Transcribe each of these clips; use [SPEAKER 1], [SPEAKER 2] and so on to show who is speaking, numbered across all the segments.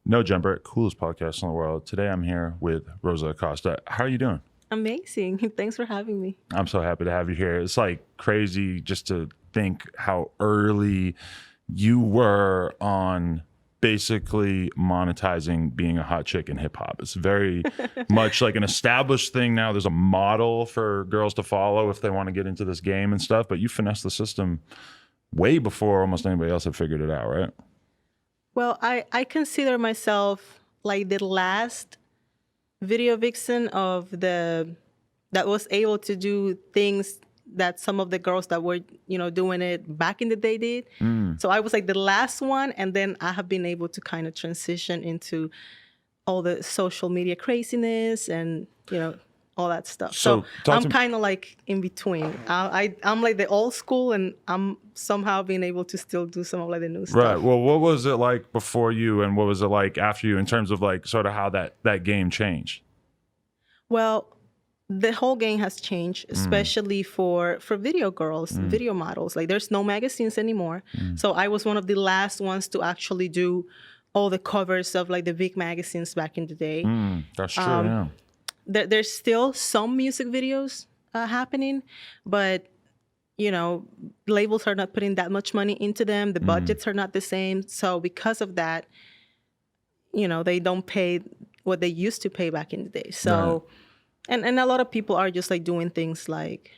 [SPEAKER 1] No Jumper, coolest podcast in the world. Today I'm here with Rosa Acosta. How are you doing?
[SPEAKER 2] Amazing. Thanks for having me.
[SPEAKER 1] I'm so happy to have you here. It's like crazy just to think how early you were on basically monetizing being a hot chick in hip hop. It's very much like an established thing now. There's a model for girls to follow if they want to get into this game and stuff, but you finessed the system way before almost anybody else had figured it out, right?
[SPEAKER 2] Well, I consider myself like the last video vixen that was able to do things that some of the girls that were, doing it back in the day did. So I was like the last one, and then I have been able to kind of transition into all the social media craziness and, all that stuff. So I'm kind of like in between. I'm like the old school, and I'm somehow being able to still do some of like the new stuff.
[SPEAKER 1] Right. Well, what was it like before you, and what was it like after you in terms of like sort of how that game changed?
[SPEAKER 2] Well, the whole game has changed, especially for video girls, video models. Like there's no magazines anymore. So I was one of the last ones to actually do all the covers of like the big magazines back in the day.
[SPEAKER 1] That's true, yeah.
[SPEAKER 2] There's still some music videos happening, but labels are not putting that much money into them. The budgets are not the same. So because of that, they don't pay what they used to pay back in the day. So, right. and a lot of people are just like doing things like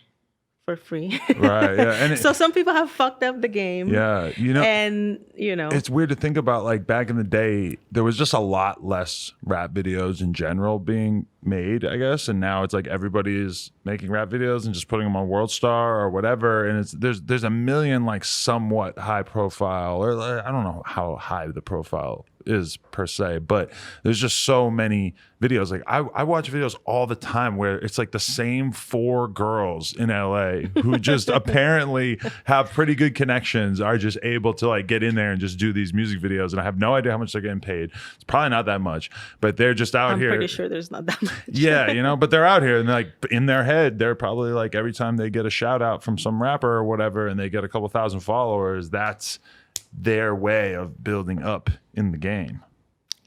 [SPEAKER 2] for free.
[SPEAKER 1] Right, yeah. And
[SPEAKER 2] so some people have fucked up the game.
[SPEAKER 1] Yeah, it's weird to think about, like back in the day, there was just a lot less rap videos in general being made, I guess, and now it's like everybody is making rap videos and just putting them on World Star or whatever, and there's a million like somewhat high profile, or I don't know how high the profile is per se, but there's just so many videos. Like I watch videos all the time where it's like the same 4 girls in LA who just apparently have pretty good connections are just able to like get in there and just do these music videos, and I have no idea how much they're getting paid. It's probably not that much, but they're just out here.
[SPEAKER 2] I'm pretty sure there's not that much.
[SPEAKER 1] Yeah, but they're out here, and like in their head, they're probably like every time they get a shout out from some rapper or whatever and they get a couple thousand followers, that's their way of building up in the game.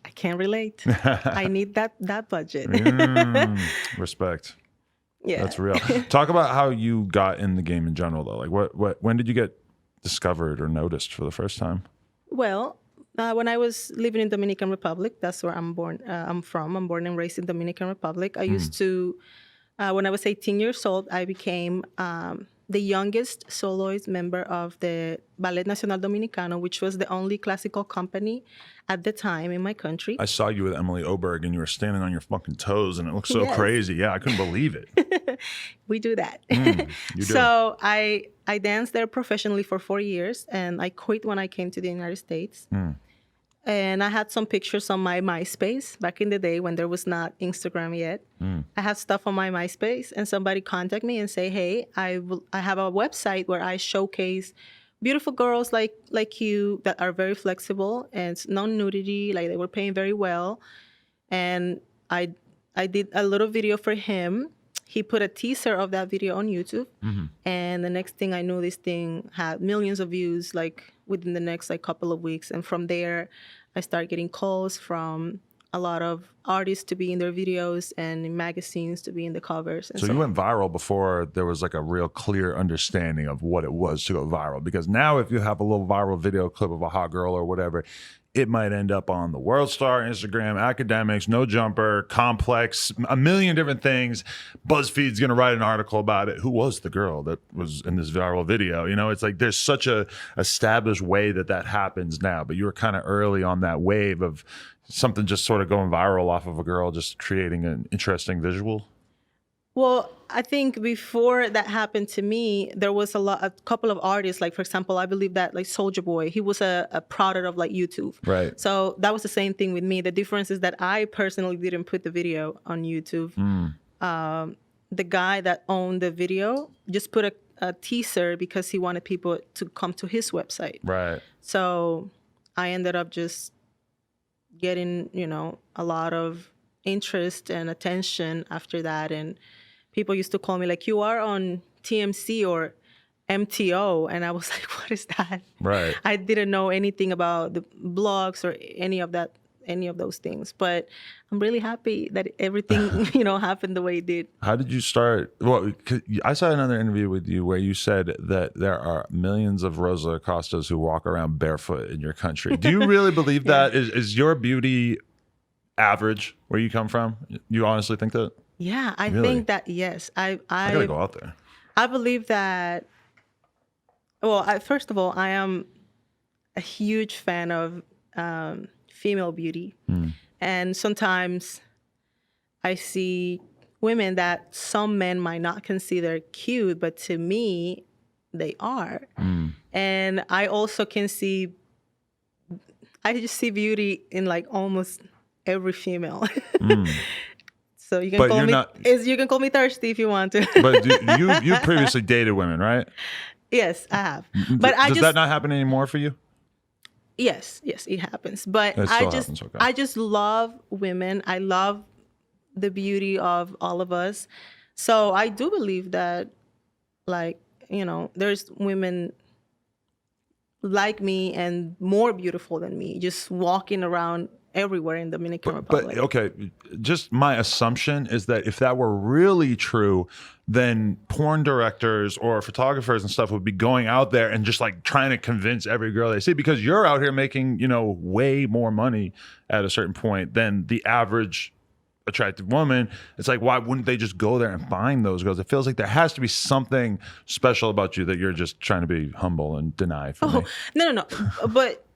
[SPEAKER 2] I can't relate. I need that budget.
[SPEAKER 1] Respect.
[SPEAKER 2] Yeah,
[SPEAKER 1] that's real. Talk about how you got in the game in general, though. Like, when did you get discovered or noticed for the first time?
[SPEAKER 2] Well, when I was living in Dominican Republic, that's where I'm born. I'm from. I'm born and raised in Dominican Republic. I used to, when I was 18 years old, I became the youngest soloist member of the Ballet Nacional Dominicano, which was the only classical company at the time in my country.
[SPEAKER 1] I saw you with Emily Oberg, and you were standing on your fucking toes, and it looked so crazy. Yeah, I couldn't believe it.
[SPEAKER 2] We do that.
[SPEAKER 1] You do.
[SPEAKER 2] So I danced there professionally for 4 years, and I quit when I came to the United States. And I had some pictures on my MySpace back in the day when there was not Instagram yet. I have stuff on my MySpace, and somebody contact me and say, hey, I have a website where I showcase beautiful girls like you that are very flexible and it's non-nudity, like they were paying very well. And I did a little video for him. He put a teaser of that video on YouTube. And the next thing I knew, this thing had millions of views, like within the next like couple of weeks. And from there, I started getting calls from a lot of artists to be in their videos and in magazines to be in the covers. And
[SPEAKER 1] so you went viral before there was like a real clear understanding of what it was to go viral. Because now if you have a little viral video clip of a hot girl or whatever, it might end up on the World Star, Instagram, Academics, No Jumper, Complex, a million different things. BuzzFeed's going to write an article about it. Who was the girl that was in this viral video? It's like there's such a established way that happens now. But you were kind of early on that wave of something just sort of going viral off of a girl, just creating an interesting visual.
[SPEAKER 2] Well, I think before that happened to me, there was a couple of artists, like for example, I believe that like Soulja Boy, he was a product of like YouTube.
[SPEAKER 1] Right.
[SPEAKER 2] So that was the same thing with me. The difference is that I personally didn't put the video on YouTube. The guy that owned the video just put a teaser because he wanted people to come to his website.
[SPEAKER 1] Right.
[SPEAKER 2] So I ended up just getting, a lot of interest and attention after that. And people used to call me like, you are on TMC or MTO. And I was like, what is that?
[SPEAKER 1] Right.
[SPEAKER 2] I didn't know anything about the blogs or any of that any of those things. But I'm really happy that everything, happened the way it did.
[SPEAKER 1] How did you start? Well, I saw another interview with you where you said that there are millions of Rosa Acostas who walk around barefoot in your country. Do you really believe that? Is your beauty average where you come from? You honestly think that?
[SPEAKER 2] Yeah, I think that, yes. I
[SPEAKER 1] gotta go out there.
[SPEAKER 2] I believe that, well, first of all, I am a huge fan of female beauty. And sometimes I see women that some men might not consider cute, but to me, they are. And I also I just see beauty in like almost every female. So you can call me thirsty if you want to.
[SPEAKER 1] But you previously dated women, right?
[SPEAKER 2] Yes, I have. But
[SPEAKER 1] does that not happen anymore for you?
[SPEAKER 2] Yes, it happens. But I just love women. I love the beauty of all of us. So I do believe that, like, there's women like me and more beautiful than me just walking around everywhere in Dominican Republic.
[SPEAKER 1] But okay, just my assumption is that if that were really true, then porn directors or photographers and stuff would be going out there and just like trying to convince every girl they see, because you're out here making, way more money at a certain point than the average attractive woman. It's like, why wouldn't they just go there and find those girls? It feels like there has to be something special about you that you're just trying to be humble and deny from me.
[SPEAKER 2] No. But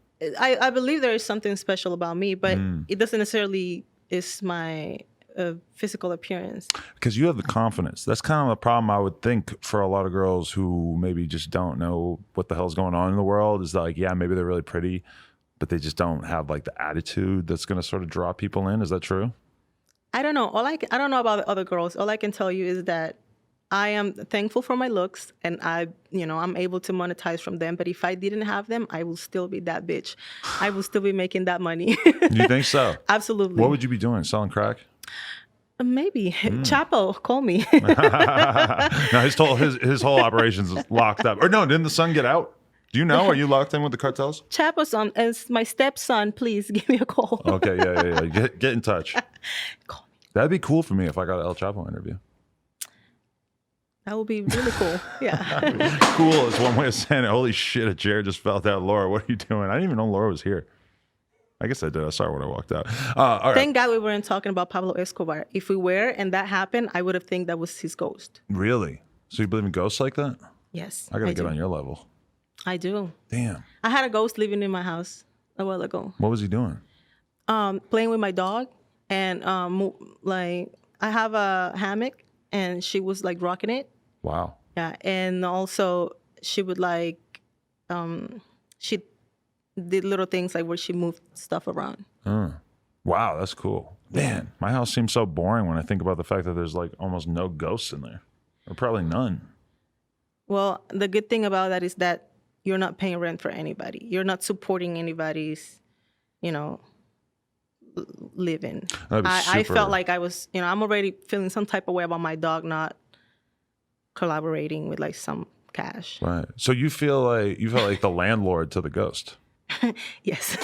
[SPEAKER 2] I believe there is something special about me, but it doesn't necessarily is my physical appearance.
[SPEAKER 1] Because you have the confidence. That's kind of a problem I would think for a lot of girls who maybe just don't know what the hell's going on in the world. Is like, yeah, maybe they're really pretty, but they just don't have like the attitude that's going to sort of draw people in. Is that true?
[SPEAKER 2] I don't know. I don't know about the other girls. All I can tell you is that I am thankful for my looks, and I'm able to monetize from them. But if I didn't have them, I will still be that bitch. I will still be making that money.
[SPEAKER 1] You think so?
[SPEAKER 2] Absolutely.
[SPEAKER 1] What would you be doing? Selling crack?
[SPEAKER 2] Maybe. Chapo, call me.
[SPEAKER 1] No, his whole operation's locked up. Or no, didn't the son get out? Do you know? Are you locked in with the cartels?
[SPEAKER 2] Chapo's son, as my stepson, please give me a call.
[SPEAKER 1] Okay, yeah. Get in touch.
[SPEAKER 2] Call me.
[SPEAKER 1] That'd be cool for me if I got an El Chapo interview.
[SPEAKER 2] That would be really cool. Yeah.
[SPEAKER 1] Cool is one way of saying it. Holy shit, a chair just fell down. Laura, what are you doing? I didn't even know Laura was here. I guess I did. I saw her when I walked out. All right.
[SPEAKER 2] Thank God we weren't talking about Pablo Escobar. If we were and that happened, I would have think that was his ghost.
[SPEAKER 1] Really? So you believe in ghosts like that?
[SPEAKER 2] Yes.
[SPEAKER 1] I got to get on your level.
[SPEAKER 2] I do.
[SPEAKER 1] Damn.
[SPEAKER 2] I had a ghost living in my house a while ago.
[SPEAKER 1] What was he doing?
[SPEAKER 2] Playing with my dog. And I have a hammock and she was like rocking it.
[SPEAKER 1] Wow.
[SPEAKER 2] Yeah. And also she would she did little things like where she moved stuff around.
[SPEAKER 1] Wow, that's cool. Man, my house seems so boring when I think about the fact that there's like almost no ghosts in there. Or probably none. Well,
[SPEAKER 2] the good thing about that is that you're not paying rent for anybody. You're not supporting anybody's, living. I felt like I was, I'm already feeling some type of way about my dog not collaborating with like some cash.
[SPEAKER 1] Right. So you felt like the landlord to the ghost.
[SPEAKER 2] Yes.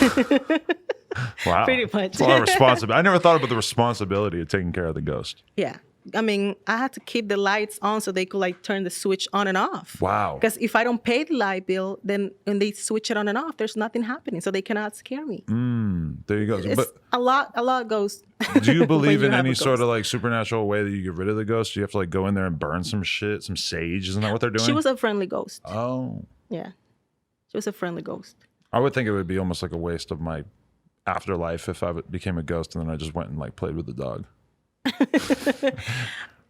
[SPEAKER 1] Wow.
[SPEAKER 2] Pretty much.
[SPEAKER 1] It's a lot of responsibility. I never thought about the responsibility of taking care of the ghost.
[SPEAKER 2] Yeah. I mean, I had to keep the lights on so they could like turn the switch on and off.
[SPEAKER 1] Wow.
[SPEAKER 2] Because if I don't pay the light bill, then when they switch it on and off, there's nothing happening. So they cannot scare me.
[SPEAKER 1] There you go.
[SPEAKER 2] But a lot goes.
[SPEAKER 1] Do you believe in any sort of like supernatural way that you get rid of the ghost? Do you have to like go in there and burn some shit, some sage? Isn't that what they're doing?
[SPEAKER 2] She was a friendly ghost.
[SPEAKER 1] Oh.
[SPEAKER 2] Yeah. She was a friendly ghost.
[SPEAKER 1] I would think it would be almost like a waste of my afterlife if I became a ghost and then I just went and like played with the dog.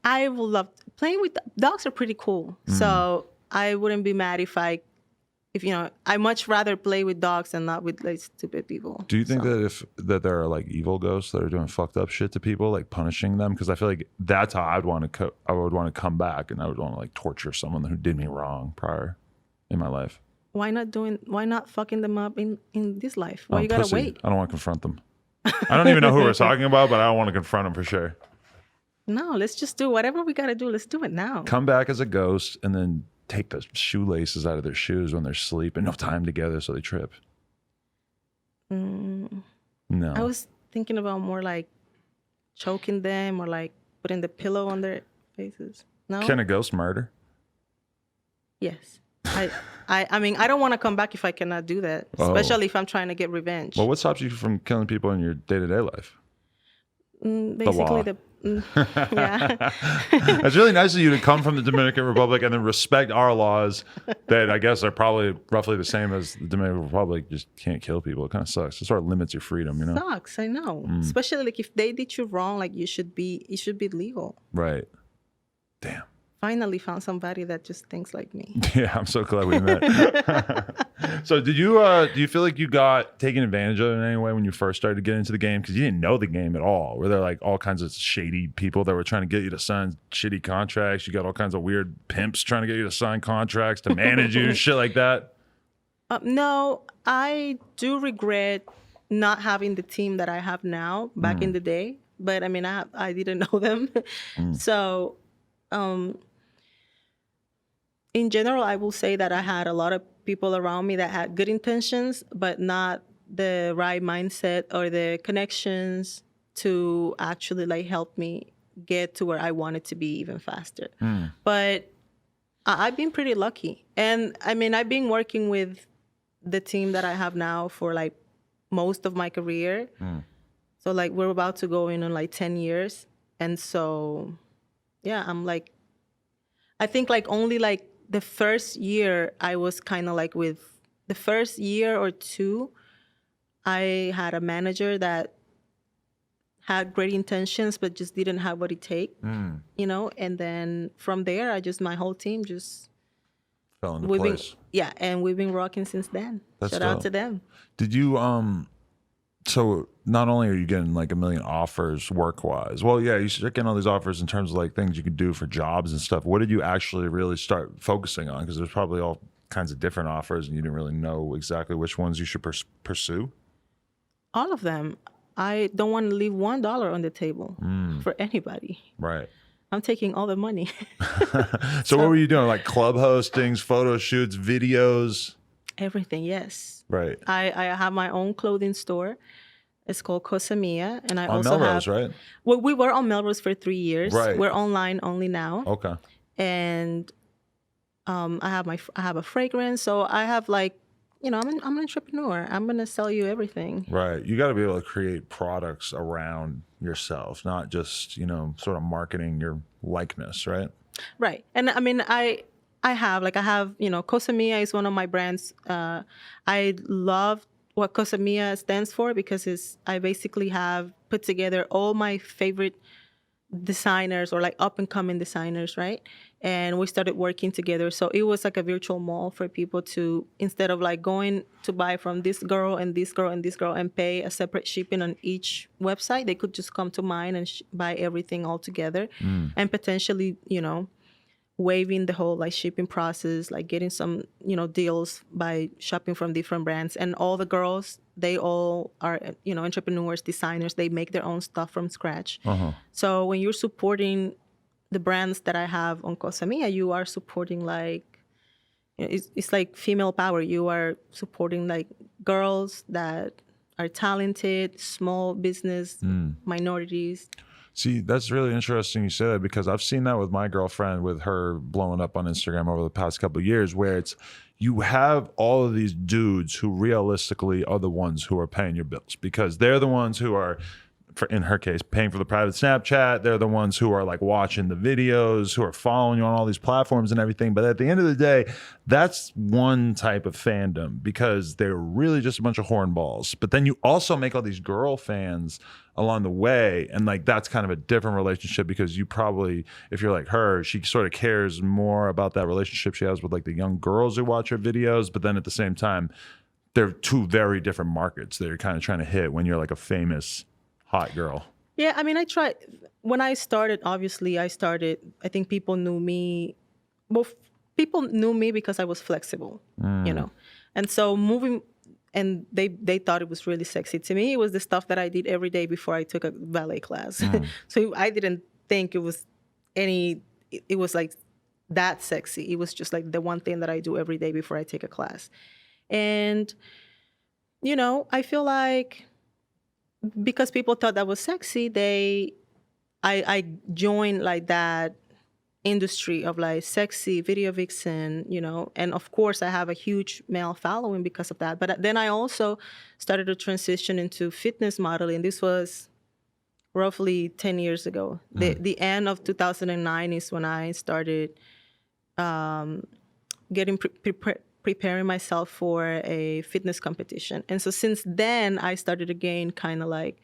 [SPEAKER 2] I would love playing with dogs. Are pretty cool. So I wouldn't be mad if I much rather play with dogs than not with like stupid people.
[SPEAKER 1] Do you think that there are like evil ghosts that are doing fucked up shit to people, like punishing them? Because I feel like that's how I would want to come back, and I would want to like torture someone who did me wrong prior in my life.
[SPEAKER 2] Why not fucking them up in this life? Why you gotta
[SPEAKER 1] pussy.
[SPEAKER 2] wait?
[SPEAKER 1] I don't want to confront them. I don't even know who we're talking about, but I don't want to confront them for sure.
[SPEAKER 2] No, let's just do whatever we gotta do. Let's do it now.
[SPEAKER 1] Come back as a ghost and then take the shoelaces out of their shoes when they're sleeping. No time together, so they trip. What No.
[SPEAKER 2] I was thinking about more like choking them or like putting the pillow on their faces. No?
[SPEAKER 1] Can a ghost murder?
[SPEAKER 2] Yes. I mean, I don't want to come back if I cannot do that, especially if I'm trying to get revenge.
[SPEAKER 1] Well, what stops you from killing people in your day-to-day life?
[SPEAKER 2] Basically, yeah.
[SPEAKER 1] It's really nice of you to come from the Dominican Republic and then respect our laws that I guess are probably roughly the same as the Dominican Republic. Just can't kill people. It kind of sucks. It sort of limits your freedom, you know?
[SPEAKER 2] Sucks, I know. Especially like if they did you wrong, like it should be legal.
[SPEAKER 1] Right. Damn.
[SPEAKER 2] Finally found somebody that just thinks like me.
[SPEAKER 1] Yeah, I'm so glad we met. So do you feel like you got taken advantage of in any way when you first started to get into the game? Because you didn't know the game at all. Were there like all kinds of shady people that were trying to get you to sign shitty contracts? You got all kinds of weird pimps trying to get you to sign contracts to manage you, shit like that?
[SPEAKER 2] No, I do regret not having the team that I have now back in the day. But I mean, I didn't know them. So in general, I will say that I had a lot of people around me that had good intentions, but not the right mindset or the connections to actually like help me get to where I wanted to be even faster. But I've been pretty lucky. And I mean, I've been working with the team that I have now for like most of my career. So like we're about to go in on like 10 years. And so, yeah, I'm like, I think like only like the first year I was kind of like with the first year or two, I had a manager that had great intentions, but just didn't have what it takes, you know? And then from there, my whole team just
[SPEAKER 1] fell into place.
[SPEAKER 2] And we've been rocking since then.
[SPEAKER 1] That's
[SPEAKER 2] Shout out to them.
[SPEAKER 1] Did you, so not only are you getting like a million offers work-wise, well, yeah, you start getting all these offers in terms of like things you could do for jobs and stuff. What did you actually really start focusing on? Because there's probably all kinds of different offers and you didn't really know exactly which ones you should pursue.
[SPEAKER 2] All of them. I don't want to leave $1 on the table for anybody.
[SPEAKER 1] Right.
[SPEAKER 2] I'm taking all the money.
[SPEAKER 1] So what were you doing? Like club hostings, photo shoots, videos?
[SPEAKER 2] Everything, yes.
[SPEAKER 1] Right.
[SPEAKER 2] I have my own clothing store. It's called Cosa Mia. And I
[SPEAKER 1] on
[SPEAKER 2] also
[SPEAKER 1] Melrose,
[SPEAKER 2] have...
[SPEAKER 1] right?
[SPEAKER 2] Well, we were on Melrose for 3 years.
[SPEAKER 1] Right.
[SPEAKER 2] We're online only now.
[SPEAKER 1] Okay.
[SPEAKER 2] And I have a fragrance. So I have like, you know, I'm an entrepreneur. I'm going to sell you everything.
[SPEAKER 1] Right. You got to be able to create products around yourself, not just, you know, sort of marketing your likeness, right?
[SPEAKER 2] Right. And I mean, I have, you know, Cosa Mia is one of my brands. I love what Cosa Mia stands for because I basically have put together all my favorite designers or like up and coming designers, right? And we started working together. So it was like a virtual mall for people to, instead of like going to buy from this girl and this girl and this girl and pay a separate shipping on each website, they could just come to mine and buy everything all together and potentially, you know, waiving the whole like shipping process, like getting some, you know, deals by shopping from different brands. And all the girls, they all are, you know, entrepreneurs, designers. They make their own stuff from scratch. So when you're supporting the brands that I have on Cosa Mia, you are supporting like, it's like female power. You are supporting like girls that are talented, small business, minorities.
[SPEAKER 1] See, that's really interesting you say that because I've seen that with my girlfriend, with her blowing up on Instagram over the past couple of years, where it's you have all of these dudes who realistically are the ones who are paying your bills because they're the ones who are, in her case, paying for the private Snapchat. They're the ones who are like watching the videos, who are following you on all these platforms and everything. But at the end of the day, that's one type of fandom because they're really just a bunch of hornballs. But then you also make all these girl fans along the way. And like, that's kind of a different relationship because you probably, if you're like her, she sort of cares more about that relationship she has with like the young girls who watch her videos. But then at the same time, they're two very different markets that you're kind of trying to hit when you're like a famous hot girl.
[SPEAKER 2] Yeah, I mean, I tried. When I started, obviously, I think people knew me. Well, people knew me because I was flexible, you know. And so moving, and they thought it was really sexy. To me, it was the stuff that I did every day before I took a ballet class. So I didn't think it was like that sexy. It was just like the one thing that I do every day before I take a class. And, you know, I feel like because people thought that was sexy, I joined like that industry of like sexy video vixen, and of course I have a huge male following because of that. But then I also started to transition into fitness modeling. This was roughly 10 years ago. The end of 2009 is when I started getting preparing myself for a fitness competition. And so since then, I started to gain kind of like,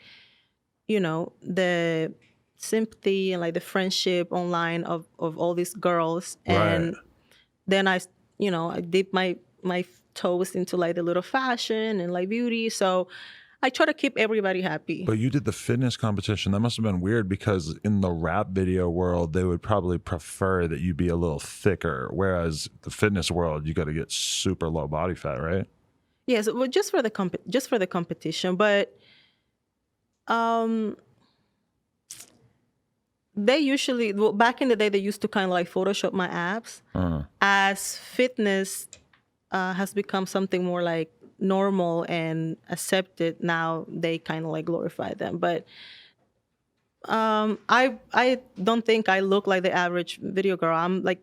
[SPEAKER 2] the sympathy and like the friendship online of all these girls. And then I dipped my toes into like the little fashion and like beauty. So I try to keep everybody happy.
[SPEAKER 1] But you did the fitness competition. That must have been weird because in the rap video world, they would probably prefer that you be a little thicker. Whereas the fitness world, you got to get super low body fat, right?
[SPEAKER 2] Yes, well, just for the competition. But they usually, back in the day, they used to kind of like Photoshop my abs. As fitness has become something more like normal and accepted, now they kind of like glorify them. But I don't think I look like the average video girl. I'm like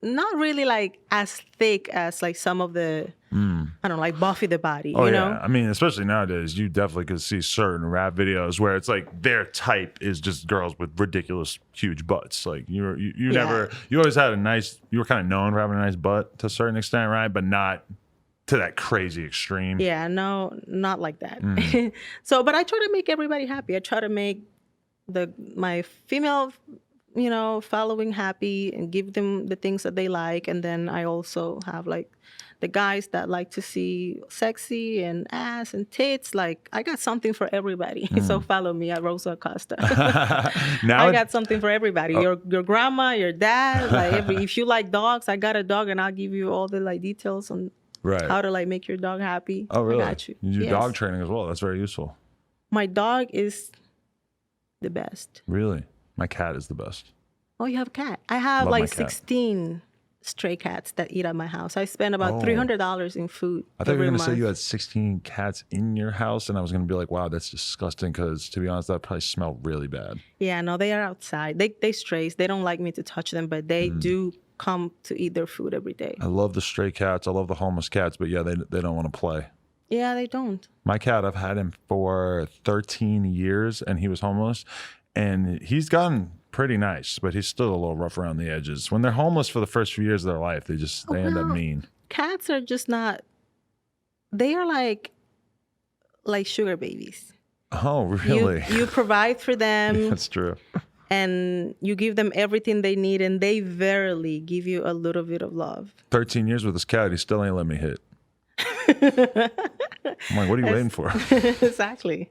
[SPEAKER 2] not really like as thick as like some of the I don't know, like Buffy the Body.
[SPEAKER 1] Oh,
[SPEAKER 2] you
[SPEAKER 1] yeah.
[SPEAKER 2] know?
[SPEAKER 1] I mean, especially nowadays, you definitely could see certain rap videos where it's like their type is just girls with ridiculous huge butts. Like you always had you were kind of known for having a nice butt to a certain extent, right? But not to that crazy extreme.
[SPEAKER 2] Yeah, no, not like that. So, but I try to make everybody happy. I try to make my female, following happy and give them the things that they like. And then I also have like the guys that like to see sexy and ass and tits. Like I got something for everybody. So follow me at Rosa Acosta. I got something for everybody. Your grandma, your dad, like if you like dogs, I got a dog and I'll give you all the like details on how to like make your dog happy.
[SPEAKER 1] Oh, really?
[SPEAKER 2] I got you.
[SPEAKER 1] You do dog training as well. That's very useful.
[SPEAKER 2] My dog is the best.
[SPEAKER 1] Really? My cat is the best.
[SPEAKER 2] Oh, you have a cat? I have like 16 stray cats that eat at my house. I spend about $300 in food.
[SPEAKER 1] I thought you were going to say you had 16 cats in your house, and I was going to be like, wow, that's disgusting, because to be honest, that probably smell really bad.
[SPEAKER 2] Yeah, no, they are outside. They strays. They don't like me to touch them, but they do come to eat their food every day.
[SPEAKER 1] I love the stray cats. I love the homeless cats, but yeah, they don't want to play.
[SPEAKER 2] Yeah, they don't.
[SPEAKER 1] My cat, I've had him for 13 years, and he was homeless, and he's gotten pretty nice, but he's still a little rough around the edges. When they're homeless for the first few years of their life, they end up mean.
[SPEAKER 2] Cats are just not. They are like sugar babies.
[SPEAKER 1] Oh, really?
[SPEAKER 2] You provide for them.
[SPEAKER 1] Yeah, that's true.
[SPEAKER 2] And you give them everything they need, and they verily give you a little bit of love.
[SPEAKER 1] 13 years with this cat, he still ain't let me hit. I'm like, what are you waiting for?
[SPEAKER 2] Exactly.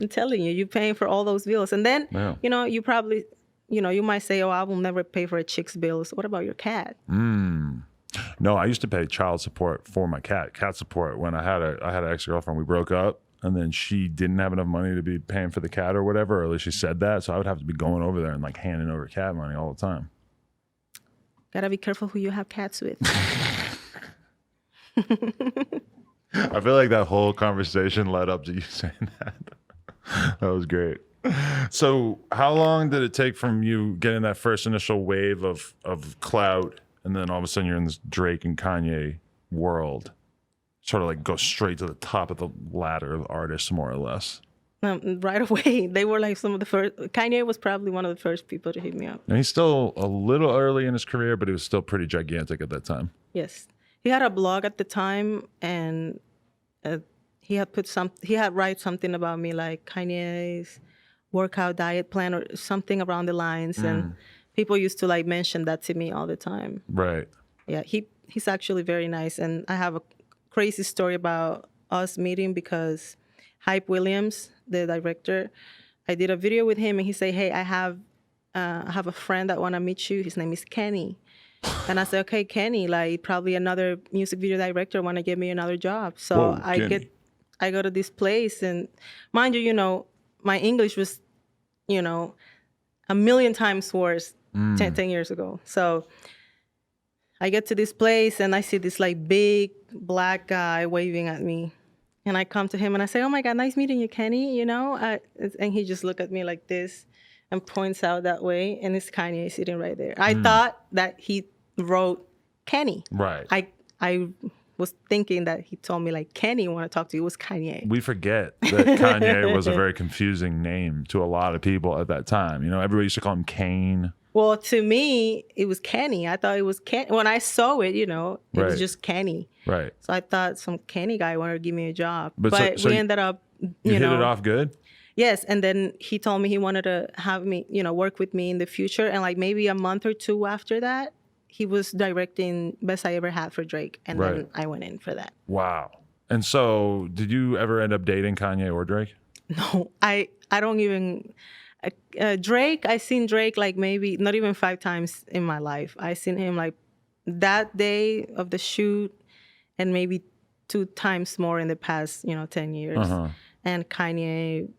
[SPEAKER 2] I'm telling you, you're paying for all those bills. And then, you probably, you might say, oh, I will never pay for a chick's bills. What about your cat?
[SPEAKER 1] No, I used to pay child support for my cat support. When I had an ex-girlfriend, we broke up. And then she didn't have enough money to be paying for the cat or whatever, or at least she said that. So I would have to be going over there and like handing over cat money all the time.
[SPEAKER 2] Gotta be careful who you have cats with.
[SPEAKER 1] I feel like that whole conversation led up to you saying that. That was great. So how long did it take from you getting that first initial wave of clout, and then all of a sudden you're in this Drake and Kanye world? Sort of like go straight to the top of the ladder of artists, more or less.
[SPEAKER 2] Right away. They were like some of the first. Kanye was probably one of the first people to hit me up.
[SPEAKER 1] And he's still a little early in his career, but he was still pretty gigantic at that time.
[SPEAKER 2] Yes. He had a blog at the time, and he had write something about me, like Kanye's workout diet plan or something around the lines. And people used to like mention that to me all the time.
[SPEAKER 1] Right.
[SPEAKER 2] Yeah. He's actually very nice. And I have a crazy story about us meeting, because Hype Williams, the director, I did a video with him, and he said, hey, I have a friend that want to meet you. His name is Kenny. And I said, okay, Kenny, like probably another music video director want to give me another job. So I go to this place, and mind you, my English was, a million times worse 10 years ago. So I get to this place, and I see this like big black guy waving at me. And I come to him and I say, "Oh my God, nice meeting you, Kenny." And he just look at me like this and points out that way. And it's Kanye sitting right there. I thought that he wrote Kenny.
[SPEAKER 1] Right.
[SPEAKER 2] I was thinking that he told me like, "Kenny, want to talk to you." It was Kanye.
[SPEAKER 1] We forget that Kanye was a very confusing name to a lot of people at that time. Everybody used to call him Kane.
[SPEAKER 2] Well, to me, it was Kenny. I thought it was Kenny. When I saw it, it was just Kenny.
[SPEAKER 1] Right.
[SPEAKER 2] So I thought some Kenny guy wanted to give me a job.
[SPEAKER 1] But so
[SPEAKER 2] we ended up,
[SPEAKER 1] you hit it off good?
[SPEAKER 2] Yes. And then he told me he wanted to have me, work with me in the future. And like maybe a month or two after that, he was directing Best I Ever Had for Drake. And then I went in for that.
[SPEAKER 1] Wow. And so did you ever end up dating Kanye or Drake?
[SPEAKER 2] No, I don't even... Drake, I seen Drake like maybe not even 5 times in my life. I seen him like that day of the shoot and maybe 2 times more in the past, 10 years. And Kanye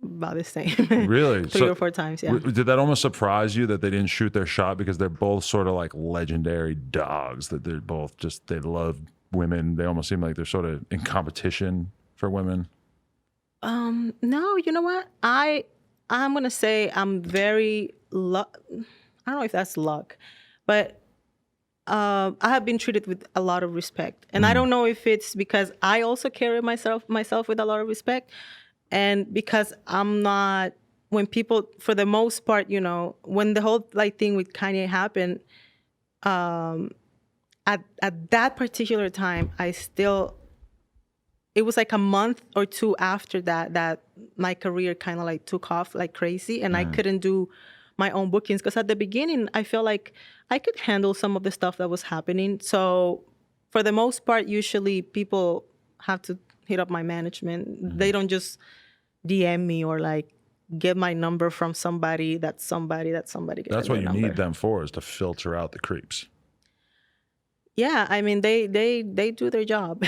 [SPEAKER 2] about the same.
[SPEAKER 1] Really?
[SPEAKER 2] 3 or 4 times, yeah.
[SPEAKER 1] Did that almost surprise you that they didn't shoot their shot because they're both sort of like legendary dogs, that they're both they love women. They almost seem like they're sort of in competition for women.
[SPEAKER 2] No, you know what? I'm going to say I'm very I don't know if that's luck, but I have been treated with a lot of respect. And I don't know if it's because I also carry myself with a lot of respect, and because I'm not, when people, for the most part, when the whole thing with Kanye happened, at that particular time, it was like a month or 2 after that my career kind of like took off like crazy, and I couldn't do my own bookings because at the beginning I felt like I could handle some of the stuff that was happening. So for the most part, usually people have to hit up my management. They don't just DM me or like get my number from somebody that somebody gets
[SPEAKER 1] That's what you need them for, is to filter out the creeps.
[SPEAKER 2] Yeah, I mean, they do their job.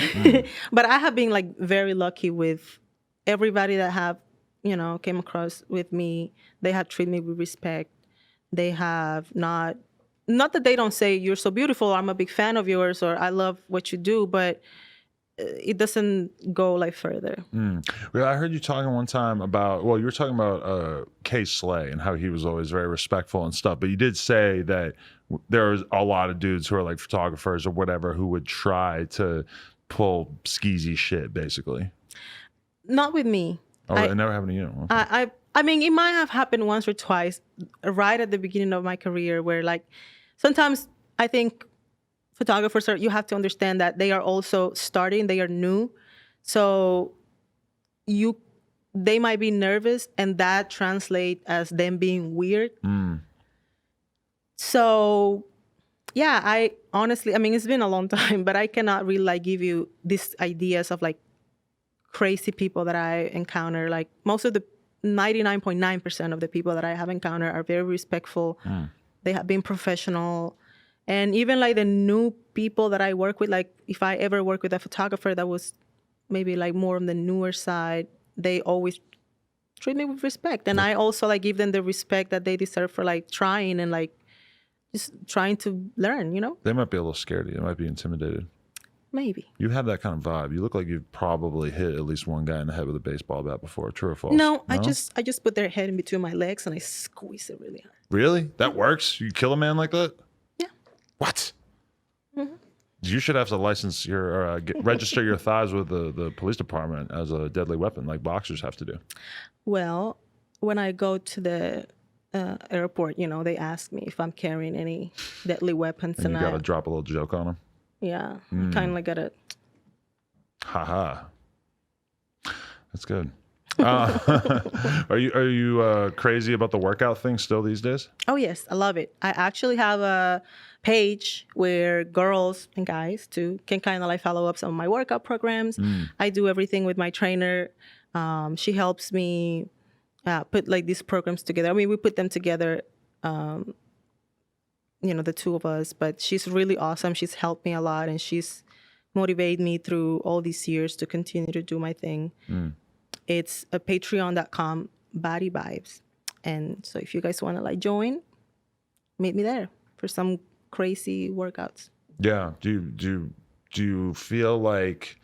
[SPEAKER 2] But I have been like very lucky with everybody that have, came across with me. They have treated me with respect. They have not that they don't say you're so beautiful, I'm a big fan of yours, or I love what you do, but it doesn't go like further.
[SPEAKER 1] Well, I heard you talking one time about, you were talking about K Slay and how he was always very respectful and stuff, but you did say that there's a lot of dudes who are like photographers or whatever who would try to pull skeezy shit, basically.
[SPEAKER 2] Not with me.
[SPEAKER 1] Oh, it never happened to you? Okay.
[SPEAKER 2] I mean, it might have happened once or twice right at the beginning of my career, where like sometimes I think photographers you have to understand that they are also starting, they are new. So they might be nervous, and that translates as them being weird. So yeah, I honestly, I mean, it's been a long time, but I cannot really like give you these ideas of like crazy people that I encounter. Like most of the 99.9% of the people that I have encountered are very respectful. They have been professional. And even like the new people that I work with, like if I ever work with a photographer that was maybe like more on the newer side, they always treat me with respect. And I also like give them the respect that they deserve for like trying and like just trying to learn,
[SPEAKER 1] They might be a little scared of you. They might be intimidated.
[SPEAKER 2] Maybe.
[SPEAKER 1] You have that kind of vibe. You look like you've probably hit at least one guy in the head with a baseball bat before. True or false?
[SPEAKER 2] No? I just put their head in between my legs and I squeeze it really hard.
[SPEAKER 1] Really? That works? You kill a man like that?
[SPEAKER 2] Yeah.
[SPEAKER 1] What? You should have to license register your thighs with the police department as a deadly weapon, like boxers have to do.
[SPEAKER 2] Well, when I go to the airport, they ask me if I'm carrying any deadly weapons,
[SPEAKER 1] and you gotta drop a little joke on them.
[SPEAKER 2] Yeah, kind of like gotta.
[SPEAKER 1] Haha, that's good. Are you crazy about the workout thing still these days?
[SPEAKER 2] Oh yes, I love it. I actually have a page where girls and guys too can kind of like follow up some of my workout programs. I do everything with my trainer. She helps me put like these programs together. I mean, we put them together, the two of us, but she's really awesome. She's helped me a lot, and she's motivated me through all these years to continue to do my thing. It's a patreon.com body vibes. And so if you guys want to like join, meet me there for some crazy workouts.
[SPEAKER 1] Yeah. Do you feel like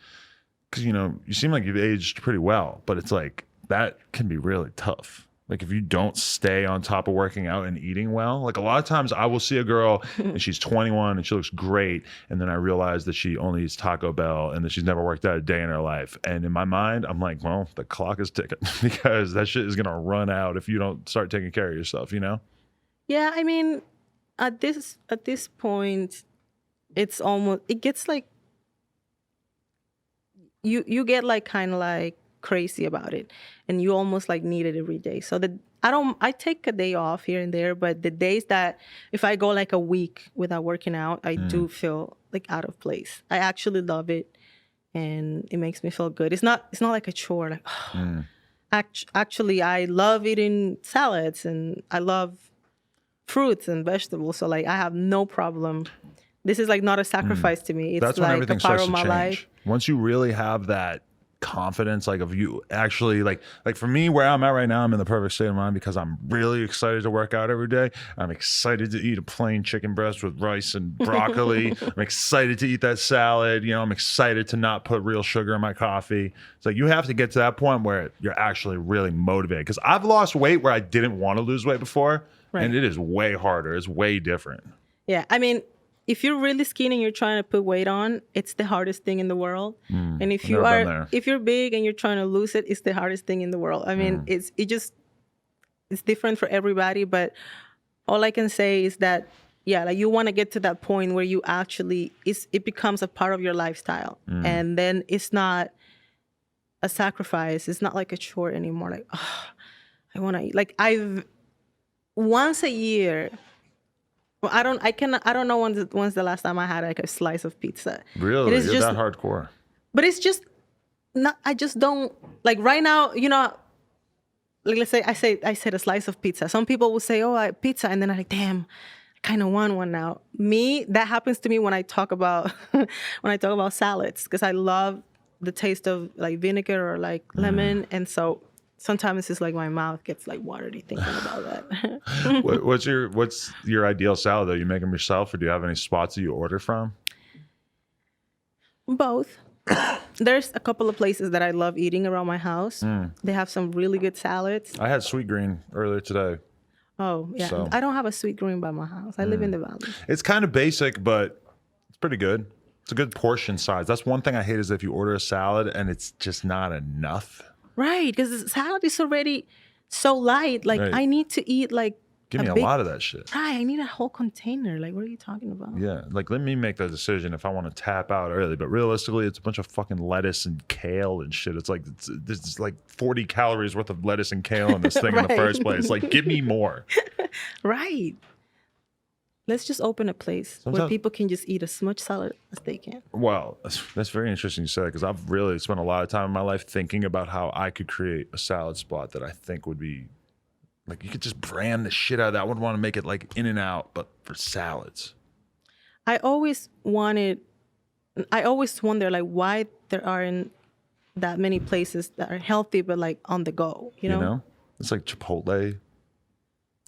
[SPEAKER 1] because you seem like you've aged pretty well, but it's like that can be really tough. Like if you don't stay on top of working out and eating well, like a lot of times I will see a girl and she's 21 and she looks great. And then I realize that she only eats Taco Bell and that she's never worked out a day in her life. And in my mind, I'm like, well, the clock is ticking because that shit is going to run out if you don't start taking care of yourself,
[SPEAKER 2] Yeah, I mean, at this point, it's almost, it gets like, you get like kind of like crazy about it and you almost like need it every day. So I take a day off here and there, but the days that if I go like a week without working out, I do feel like out of place. I actually love it and it makes me feel good. It's not like a chore. Like, actually, I love eating salads and I love fruits and vegetables. So like I have no problem. This is like not a sacrifice to me. It's
[SPEAKER 1] That's when
[SPEAKER 2] like
[SPEAKER 1] everything
[SPEAKER 2] a part
[SPEAKER 1] starts
[SPEAKER 2] of
[SPEAKER 1] to
[SPEAKER 2] my
[SPEAKER 1] change.
[SPEAKER 2] life.
[SPEAKER 1] Once you really have that confidence, like of you actually like for me where I'm at right now, I'm in the perfect state of mind because I'm really excited to work out every day. I'm excited to eat a plain chicken breast with rice and broccoli. I'm excited to eat that salad. I'm excited to not put real sugar in my coffee. It's like you have to get to that point where you're actually really motivated, because I've lost weight where I didn't want to lose weight before. Right. And it is way harder. It's way different.
[SPEAKER 2] Yeah, I mean, if you're really skinny and you're trying to put weight on, it's the hardest thing in the world. And if you're big and you're trying to lose it, it's the hardest thing in the world. I mean, it's different for everybody. But all I can say is that, yeah, like you want to get to that point where you actually, it becomes a part of your lifestyle. And then it's not a sacrifice. It's not like a chore anymore. Like, oh, I want to eat. Like once a year. Well, I don't know when's the last time I had like a slice of pizza.
[SPEAKER 1] Really? You're just that hardcore.
[SPEAKER 2] But it's just not, I just don't like right now, like let's say I said a slice of pizza. Some people will say, "Oh, pizza," and then I'm like, "Damn, I kind of want one now." Me, that happens to me when I talk about salads, because I love the taste of like vinegar or like lemon, and so sometimes it's like my mouth gets like watery thinking about that.
[SPEAKER 1] What's your ideal salad though? You make them yourself, or do you have any spots that you order from?
[SPEAKER 2] Both. There's a couple of places that I love eating around my house. They have some really good salads.
[SPEAKER 1] I had sweet green earlier today.
[SPEAKER 2] Oh, yeah. So. I don't have a sweet green by my house. I live in the valley.
[SPEAKER 1] It's kind of basic, but it's pretty good. It's a good portion size. That's one thing I hate, is if you order a salad and it's just not enough. Right,
[SPEAKER 2] because the salad is already so light. Like, right. I need to eat like
[SPEAKER 1] give me a lot of that shit.
[SPEAKER 2] Right, I need a whole container. Like, what are you talking about?
[SPEAKER 1] Yeah, like let me make that decision if I want to tap out early. But realistically, it's a bunch of fucking lettuce and kale and shit. It's like there's like 40 calories worth of lettuce and kale in this thing right. In the first place. Like, give me more.
[SPEAKER 2] Right. Let's just open a place where people can just eat as much salad as they can.
[SPEAKER 1] Well, that's very interesting you said, because I've really spent a lot of time in my life thinking about how I could create a salad spot that I think would be, like, you could just brand the shit out of that. I would want to make it like In-N-Out, but for salads.
[SPEAKER 2] I always wonder like why there aren't that many places that are healthy but like on the go, you know?
[SPEAKER 1] It's like Chipotle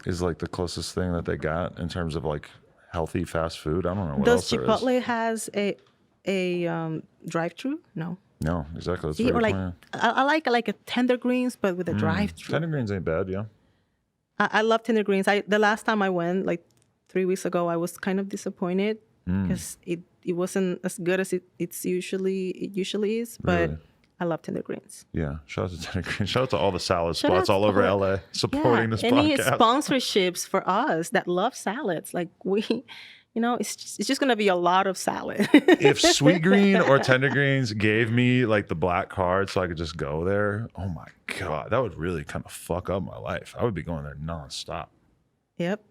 [SPEAKER 1] is like the closest thing that they got in terms of like healthy fast food. I don't know what else there is.
[SPEAKER 2] Does Chipotle has a drive-through? No,
[SPEAKER 1] exactly. That's
[SPEAKER 2] or like I like a tender greens, but with a drive-through.
[SPEAKER 1] Tender greens ain't bad, yeah.
[SPEAKER 2] I love tender greens. The last time I went, like 3 weeks ago, I was kind of disappointed because it wasn't as good as it usually is, but. Really? I love tender greens.
[SPEAKER 1] Yeah, shout out to tender greens. Shout out to all the salad spots all over LA supporting this podcast.
[SPEAKER 2] Any sponsorships for us that love salads? Like it's just gonna be a lot of salad.
[SPEAKER 1] If Sweet Green or Tender Greens gave me like the black card so I could just go there, oh my God, that would really kind of fuck up my life. I would be going there nonstop.
[SPEAKER 2] Yep,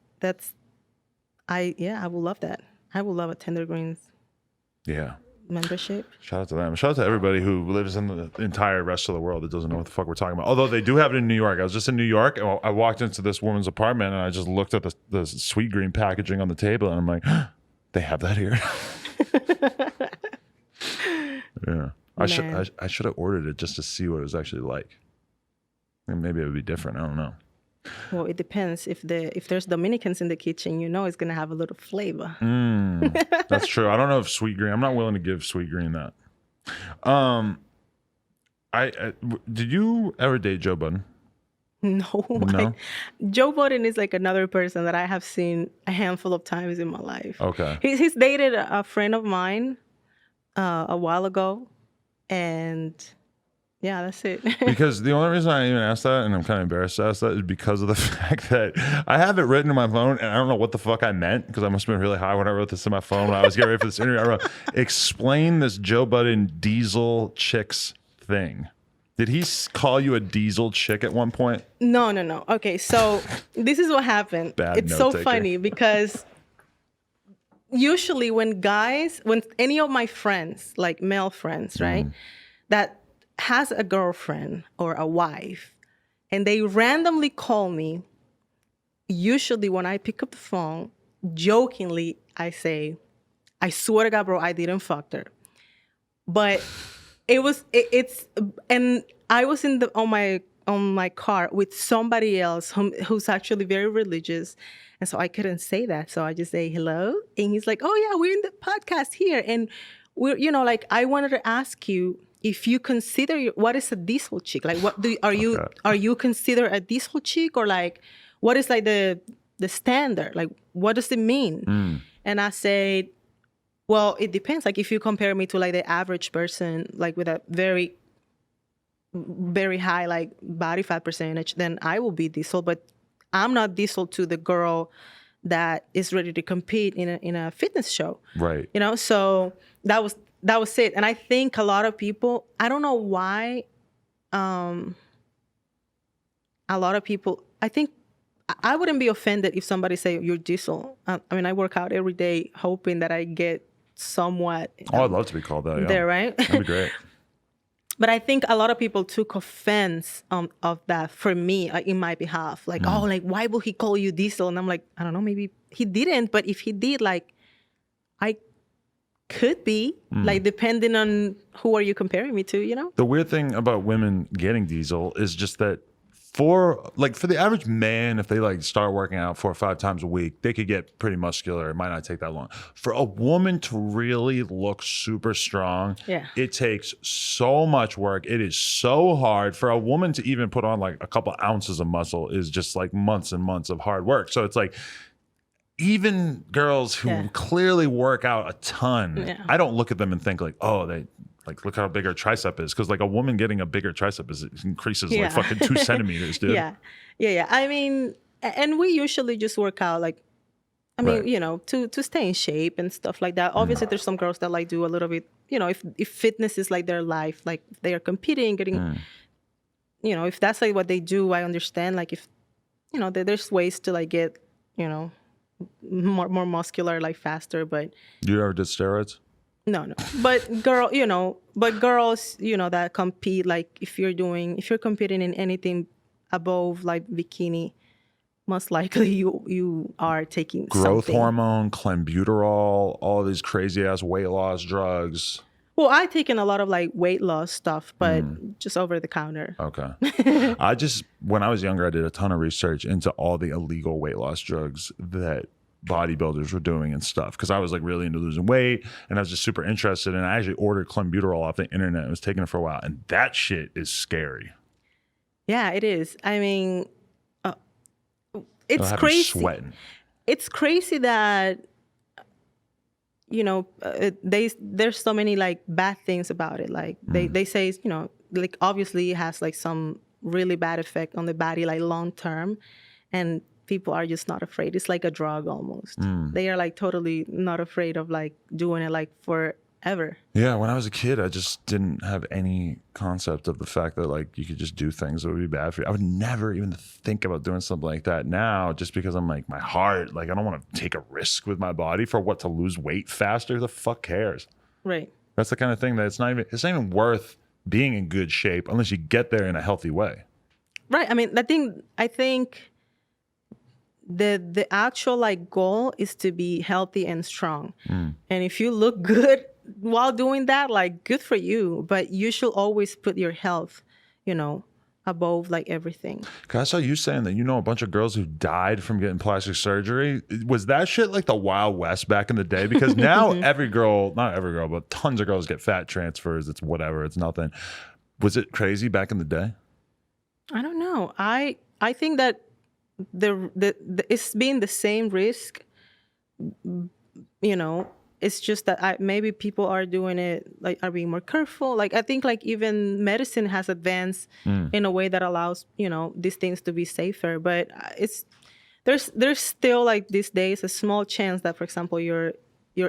[SPEAKER 2] I will love that. I will love a Tender Greens.
[SPEAKER 1] Yeah.
[SPEAKER 2] Membership.
[SPEAKER 1] Shout out to them. Shout out to everybody who lives in the entire rest of the world that doesn't know what the fuck we're talking about. Although they do have it in New York. I was just in New York and I walked into this woman's apartment and I just looked at the Sweet Green packaging on the table and I'm like, they have that here. Yeah. I should have ordered it just to see what it was actually like. And maybe it would be different. I don't know.
[SPEAKER 2] Well, it depends. If there's Dominicans in the kitchen, it's going to have a little flavor.
[SPEAKER 1] That's true. I don't know if Sweet Green. I'm not willing to give Sweet Green that. Did you ever date Joe Budden?
[SPEAKER 2] No,
[SPEAKER 1] No.
[SPEAKER 2] Joe Budden is like another person that I have seen a handful of times in my life.
[SPEAKER 1] Okay.
[SPEAKER 2] He's dated a friend of mine a while ago, and yeah, that's it.
[SPEAKER 1] Because the only reason I even asked that, and I'm kind of embarrassed to ask that, is because of the fact that I have it written in my phone, and I don't know what the fuck I meant, because I must have been really high when I wrote this in my phone when I was getting ready for this interview. I wrote, explain this Joe Budden diesel chicks thing. Did he call you a diesel chick at one point?
[SPEAKER 2] No. Okay, so this is what happened. It's so funny because usually when any of my friends, like male friends, right, that has a girlfriend or a wife, and they randomly call me, usually when I pick up the phone, jokingly, I say, I swear to God, bro, I didn't fuck her. But and I was on my car with somebody else who's actually very religious, and so I couldn't say that. So I just say hello, and he's like, "Oh yeah, we're in the podcast here, and we're like I wanted to ask you if you consider what is a diesel chick? Like, what are you consider a diesel chick, or like what is like the standard? Like, what does it mean?" And I said, well, it depends. Like, if you compare me to like the average person, like with a very, very high like body fat percentage, then I will be diesel. But I'm not diesel to the girl that is ready to compete in a fitness show.
[SPEAKER 1] Right.
[SPEAKER 2] So that was it. And I think a lot of people, I don't know why, a lot of people, I think I wouldn't be offended if somebody say you're diesel. I mean, I work out every day hoping that I get somewhat.
[SPEAKER 1] I'd love to be called that. Yeah.
[SPEAKER 2] There, right?
[SPEAKER 1] That'd be great.
[SPEAKER 2] But I think a lot of people took offense of that for me, like in my behalf. Like, oh, like, why will he call you diesel? And I'm like, I don't know, maybe he didn't. But if he did, like, I could be, like, depending on who are you comparing me to,
[SPEAKER 1] The weird thing about women getting diesel is just that for the average man, if they like start working out 4 or 5 times a week, they could get pretty muscular. It might not take that long. For a woman to really look super strong, it takes so much work. It is so hard. For a woman to even put on like a couple ounces of muscle is just like months and months of hard work. So it's like, even girls who clearly work out a ton, I don't look at them and think like, oh, they like, look how big her tricep is. Because like a woman getting a bigger tricep increases like fucking 2 centimeters, dude.
[SPEAKER 2] Yeah. I mean, and we usually just work out like, I mean, to stay in shape and stuff like that. Obviously, there's some girls that like do a little bit, if fitness is like their life, like they are competing, getting, if that's like what they do, I understand. Like if, there's ways to like get, more muscular, like faster. But
[SPEAKER 1] you ever did steroids?
[SPEAKER 2] No. But girls, that compete, like if you're competing in anything above like bikini, most likely you are taking
[SPEAKER 1] growth
[SPEAKER 2] something.
[SPEAKER 1] Hormone, Clenbuterol, all these crazy ass weight loss drugs.
[SPEAKER 2] Well, I've taken a lot of like weight loss stuff, but just over the counter.
[SPEAKER 1] Okay. When I was younger, I did a ton of research into all the illegal weight loss drugs that bodybuilders were doing and stuff, because I was like really into losing weight and I was just super interested, and I actually ordered Clenbuterol off the internet and was taking it for a while, and that shit is scary.
[SPEAKER 2] Yeah, it is. I mean, it's crazy.
[SPEAKER 1] Sweating.
[SPEAKER 2] It's crazy that there's so many like bad things about it. Like they say, like obviously it has like some really bad effect on the body, like long term, and people are just not afraid. It's like a drug almost. They are like totally not afraid of like doing it like forever.
[SPEAKER 1] Yeah, when I was a kid, I just didn't have any concept of the fact that like you could just do things that would be bad for you. I would never even think about doing something like that now, just because I'm like, my heart, like I don't want to take a risk with my body for what, to lose weight faster? Who the fuck cares? Right. That's the kind of thing that it's not even worth being in good shape unless you get there in a healthy way.
[SPEAKER 2] Right. I mean, I think the actual like goal is to be healthy and strong. And if you look good while doing that, like good for you, but you should always put your health, above like everything. Cause
[SPEAKER 1] I saw you saying that a bunch of girls who died from getting plastic surgery. Was that shit like the Wild West back in the day? Because now not every girl, but tons of girls get fat transfers. It's whatever, it's nothing. Was it crazy back in the day?
[SPEAKER 2] I don't know. I think that the it's been the same risk. You know, it's just that maybe people are doing it, like, are being more careful. Like, I think, like, even medicine has advanced in a way that allows, you know, these things to be safer. But there's still, like, these days, a small chance that, for example, your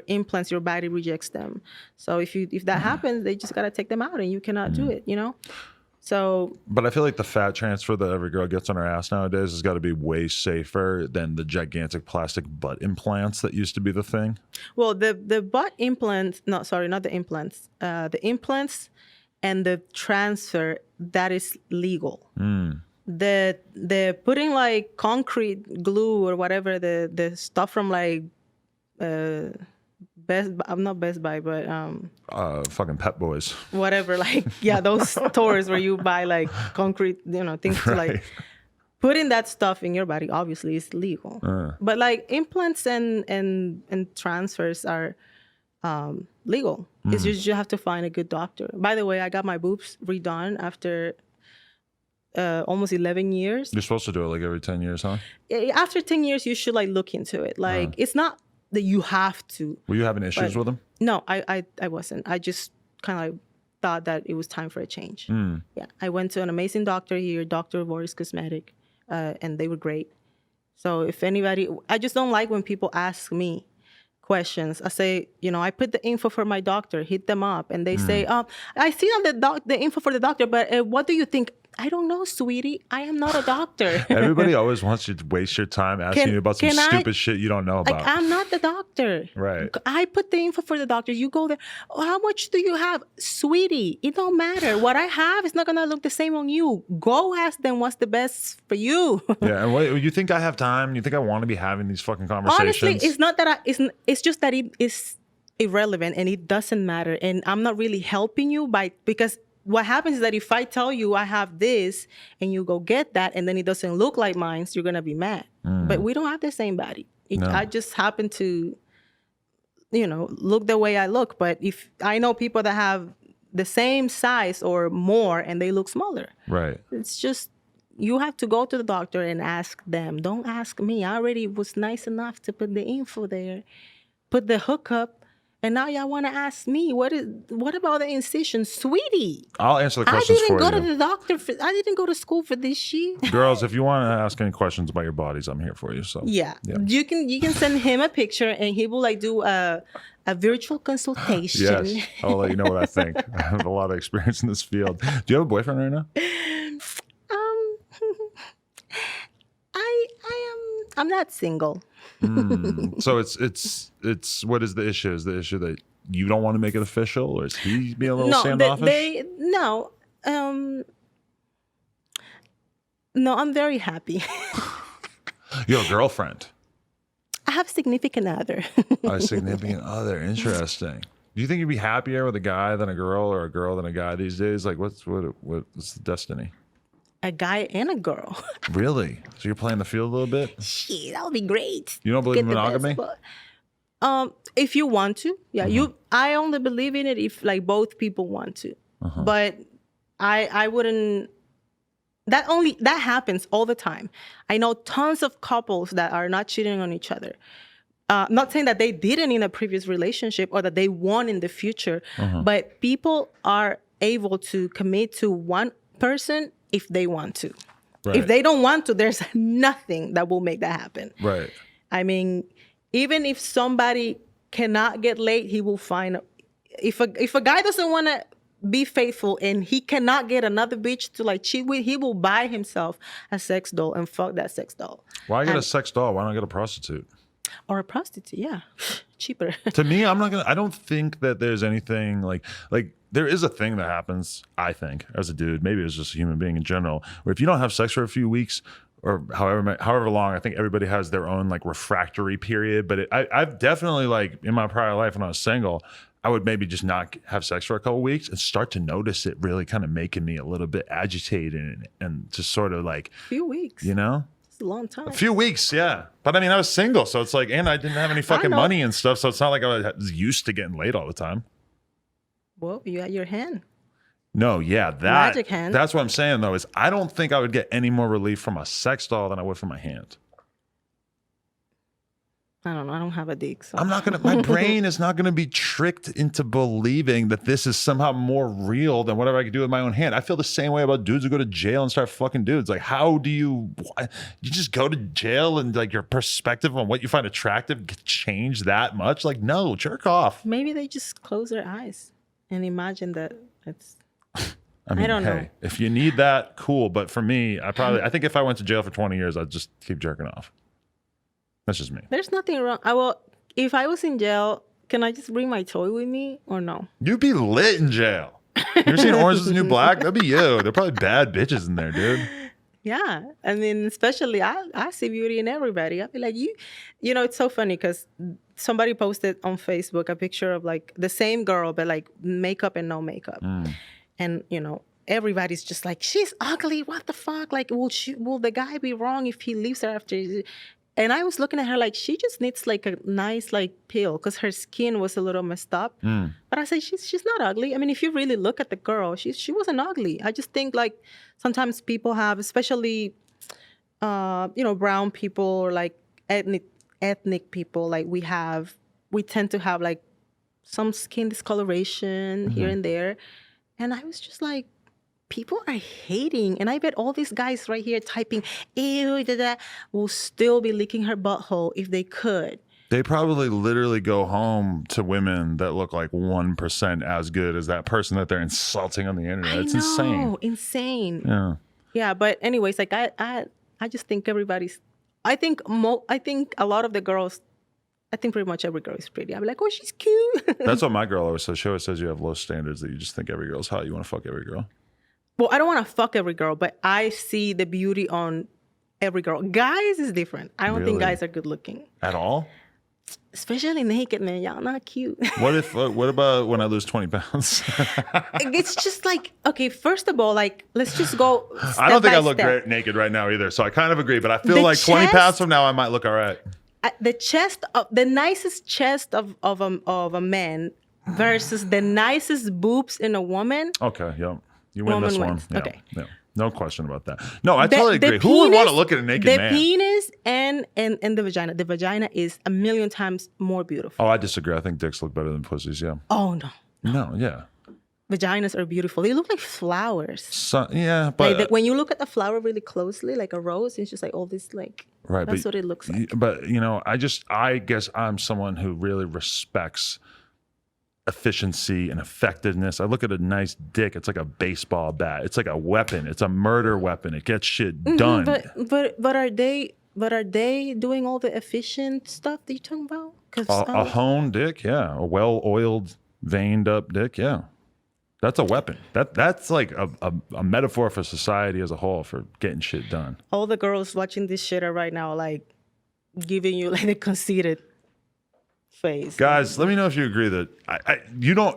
[SPEAKER 2] implants, your body rejects them. So if that happens, they just gotta take them out, and you cannot do it, you know. So,
[SPEAKER 1] but I feel like the fat transfer that every girl gets on her ass nowadays has got to be way safer than the gigantic plastic butt implants that used to be the thing.
[SPEAKER 2] Well, the butt implants, no, sorry, not the implants. The implants and the transfer, that is legal. The putting, like, concrete glue or whatever, the stuff from, like, I'm not Best Buy, but
[SPEAKER 1] fucking Pep Boys,
[SPEAKER 2] whatever, like, yeah, those stores where you buy, like, concrete, you know, things to, like, putting that stuff in your body obviously is legal. But, like, implants and transfers are legal. It's just you have to find a good doctor. By the way, I got my boobs redone after almost 11 years.
[SPEAKER 1] You're supposed to do it like every 10 years, huh?
[SPEAKER 2] After 10 years, you should, like, look into it. Like, it's not that you have to.
[SPEAKER 1] Were you having issues with them?
[SPEAKER 2] No, I wasn't. I just kind of, like, thought that it was time for a change. Yeah, I went to an amazing doctor here, Dr. Boris Cosmetic, and they were great. So if anybody, I just don't like when people ask me questions. I say, you know, I put the info for my doctor, hit them up, and they say, I see on the info for the doctor, but what do you think? I don't know, sweetie. I am not a doctor.
[SPEAKER 1] Everybody always wants you to waste your time asking you about some stupid shit you don't know about.
[SPEAKER 2] Like, I'm not the doctor.
[SPEAKER 1] Right.
[SPEAKER 2] I put the info for the doctor. You go there. Oh, how much do you have? Sweetie, it don't matter. What I have is not going to look the same on you. Go ask them what's the best for you.
[SPEAKER 1] Yeah, and what, you think I have time? You think I want to be having these fucking conversations?
[SPEAKER 2] Honestly, it's not that it's just that it is irrelevant and it doesn't matter. And I'm not really helping you because what happens is that if I tell you I have this and you go get that and then it doesn't look like mine, so you're going to be mad. But we don't have the same body. No. I just happen to, you know, look the way I look. But if I know people that have the same size or more and they look smaller. Right. It's just, you have to go to the doctor and ask them. Don't ask me. I already was nice enough to put the info there, put the hookup. And now y'all want to ask me, what about the incision? Sweetie,
[SPEAKER 1] I'll answer the questions for you.
[SPEAKER 2] I didn't go to the doctor. I didn't go to school for this shit.
[SPEAKER 1] Girls, if you want to ask any questions about your bodies, I'm here for you. So
[SPEAKER 2] yeah. You can send him a picture and he will, like, do a virtual consultation.
[SPEAKER 1] Yes, I'll let you know what I think. I have a lot of experience in this field. Do you have a boyfriend right now?
[SPEAKER 2] I'm not single.
[SPEAKER 1] So it's what is the issue? Is the issue that you don't want to make it official, or is he being a little standoffish?
[SPEAKER 2] No, I'm very happy.
[SPEAKER 1] You have a girlfriend?
[SPEAKER 2] I have a significant other.
[SPEAKER 1] A significant other, interesting. Do you think you'd be happier with a guy than a girl, or a girl than a guy these days? Like, what's the destiny?
[SPEAKER 2] A guy and a girl.
[SPEAKER 1] Really? So you're playing the field a little bit?
[SPEAKER 2] Shit, that would be great.
[SPEAKER 1] You don't believe in monogamy?
[SPEAKER 2] If you want to, yeah. I only believe in it if, like, both people want to. But I wouldn't. That happens all the time. I know tons of couples that are not cheating on each other. Not saying that they didn't in a previous relationship or that they won't in the future, but people are able to commit to one person if they want to. Right. If they don't want to, there's nothing that will make that happen. Right. I mean, even if somebody cannot get laid, he will find. If a guy doesn't want to be faithful and he cannot get another bitch to, like, cheat with, he will buy himself a sex doll and fuck that sex doll.
[SPEAKER 1] Why get a sex doll? Why not get a prostitute?
[SPEAKER 2] Or a prostitute, yeah. Cheaper.
[SPEAKER 1] To me, I don't think that there's anything like there is a thing that happens, I think, as a dude, maybe it's just a human being in general, where if you don't have sex for a few weeks or however long, I think everybody has their own, like, refractory period. But I've definitely, like, in my prior life when I was single, I would maybe just not have sex for a couple of weeks and start to notice it really kind of making me a little bit agitated and just sort of like...
[SPEAKER 2] A few weeks.
[SPEAKER 1] You know?
[SPEAKER 2] A long time.
[SPEAKER 1] A few weeks, yeah. But I mean, I was single, so it's like, and I didn't have any fucking money and stuff, so it's not like I was used to getting laid all the time.
[SPEAKER 2] Well, you had your hand.
[SPEAKER 1] No, yeah,
[SPEAKER 2] Magic hand.
[SPEAKER 1] that's what I'm saying though, is I don't think I would get any more relief from a sex doll than I would from my hand.
[SPEAKER 2] I don't know. I don't have a dick. So.
[SPEAKER 1] My brain is not gonna be tricked into believing that this is somehow more real than whatever I could do with my own hand. I feel the same way about dudes who go to jail and start fucking dudes. Like, how do you just go to jail and like your perspective on what you find attractive change that much? Like, no, jerk off.
[SPEAKER 2] Maybe they just close their eyes and imagine that it's.
[SPEAKER 1] I mean,
[SPEAKER 2] don't know.
[SPEAKER 1] If you need that, cool. But for me, I think if I went to jail for 20 years, I'd just keep jerking off. That's just me.
[SPEAKER 2] There's nothing wrong. If I was in jail, can I just bring my toy with me or no?
[SPEAKER 1] You'd be lit in jail. You ever seen Orange is the New Black? That'd be you. There are probably bad bitches in there, dude.
[SPEAKER 2] Yeah. I mean, especially I see beauty in everybody. I'll be like, you know, it's so funny because somebody posted on Facebook a picture of like the same girl, but like makeup and no makeup. And, you know, everybody's just like, she's ugly. What the fuck? Like, will the guy be wrong if he leaves her after? And I was looking at her like, she just needs like a nice like peel because her skin was a little messed up. But I said, she's not ugly. I mean, if you really look at the girl, she wasn't ugly. I just think like sometimes people have, especially, you know, brown people or like ethnic people, like we tend to have like some skin discoloration here and there. And I was just like, people are hating. And I bet all these guys right here typing, ew, will still be licking her butthole if they could.
[SPEAKER 1] They probably literally go home to women that look like 1% as good as that person that they're insulting on the internet. It's
[SPEAKER 2] insane.
[SPEAKER 1] Yeah.
[SPEAKER 2] Yeah, but anyways, like I just think I think a lot of the girls, I think pretty much every girl is pretty. I'm like, oh, she's cute.
[SPEAKER 1] That's what my girl always says. She always says you have low standards, that you just think every girl's hot. You want to fuck every girl.
[SPEAKER 2] Well, I don't want to fuck every girl, but I see the beauty on every girl. Guys is different. I don't think guys are good looking.
[SPEAKER 1] At all?
[SPEAKER 2] Especially naked, man. Y'all not cute.
[SPEAKER 1] What about when I lose 20 pounds?
[SPEAKER 2] It's just like, okay, first of all, like, let's just go step
[SPEAKER 1] I don't think
[SPEAKER 2] by
[SPEAKER 1] I look
[SPEAKER 2] step.
[SPEAKER 1] great naked right now either. So I kind of agree, but I feel like 20 pounds from now, I might look all right.
[SPEAKER 2] The chest, the nicest chest of a man versus the nicest boobs in a woman.
[SPEAKER 1] Okay, yeah. You win this one. Yeah,
[SPEAKER 2] okay.
[SPEAKER 1] Yeah. No question about that. No, I totally agree. Who would want to look at a naked man?
[SPEAKER 2] The penis and the vagina. The vagina is a million times more beautiful.
[SPEAKER 1] Oh, I disagree. I think dicks look better than pussies, yeah.
[SPEAKER 2] Oh, no.
[SPEAKER 1] No, yeah.
[SPEAKER 2] Vaginas are beautiful. They look like flowers.
[SPEAKER 1] So, yeah, but...
[SPEAKER 2] Like when you look at the flower really closely, like a rose, it's just like all this, like...
[SPEAKER 1] Right,
[SPEAKER 2] that's what it looks like.
[SPEAKER 1] But, you know, I guess I'm someone who really respects efficiency and effectiveness. I look at a nice dick. It's like a baseball bat. It's like a weapon. It's a murder weapon. It gets shit done.
[SPEAKER 2] But are they doing all the efficient stuff that you're talking about?
[SPEAKER 1] A honed dick, yeah. A well-oiled, veined up dick, yeah. That's a weapon. That's like a metaphor for society as a whole for getting shit done.
[SPEAKER 2] All the girls watching this shit are right now like giving you like the conceited face.
[SPEAKER 1] Guys, let me know if you agree that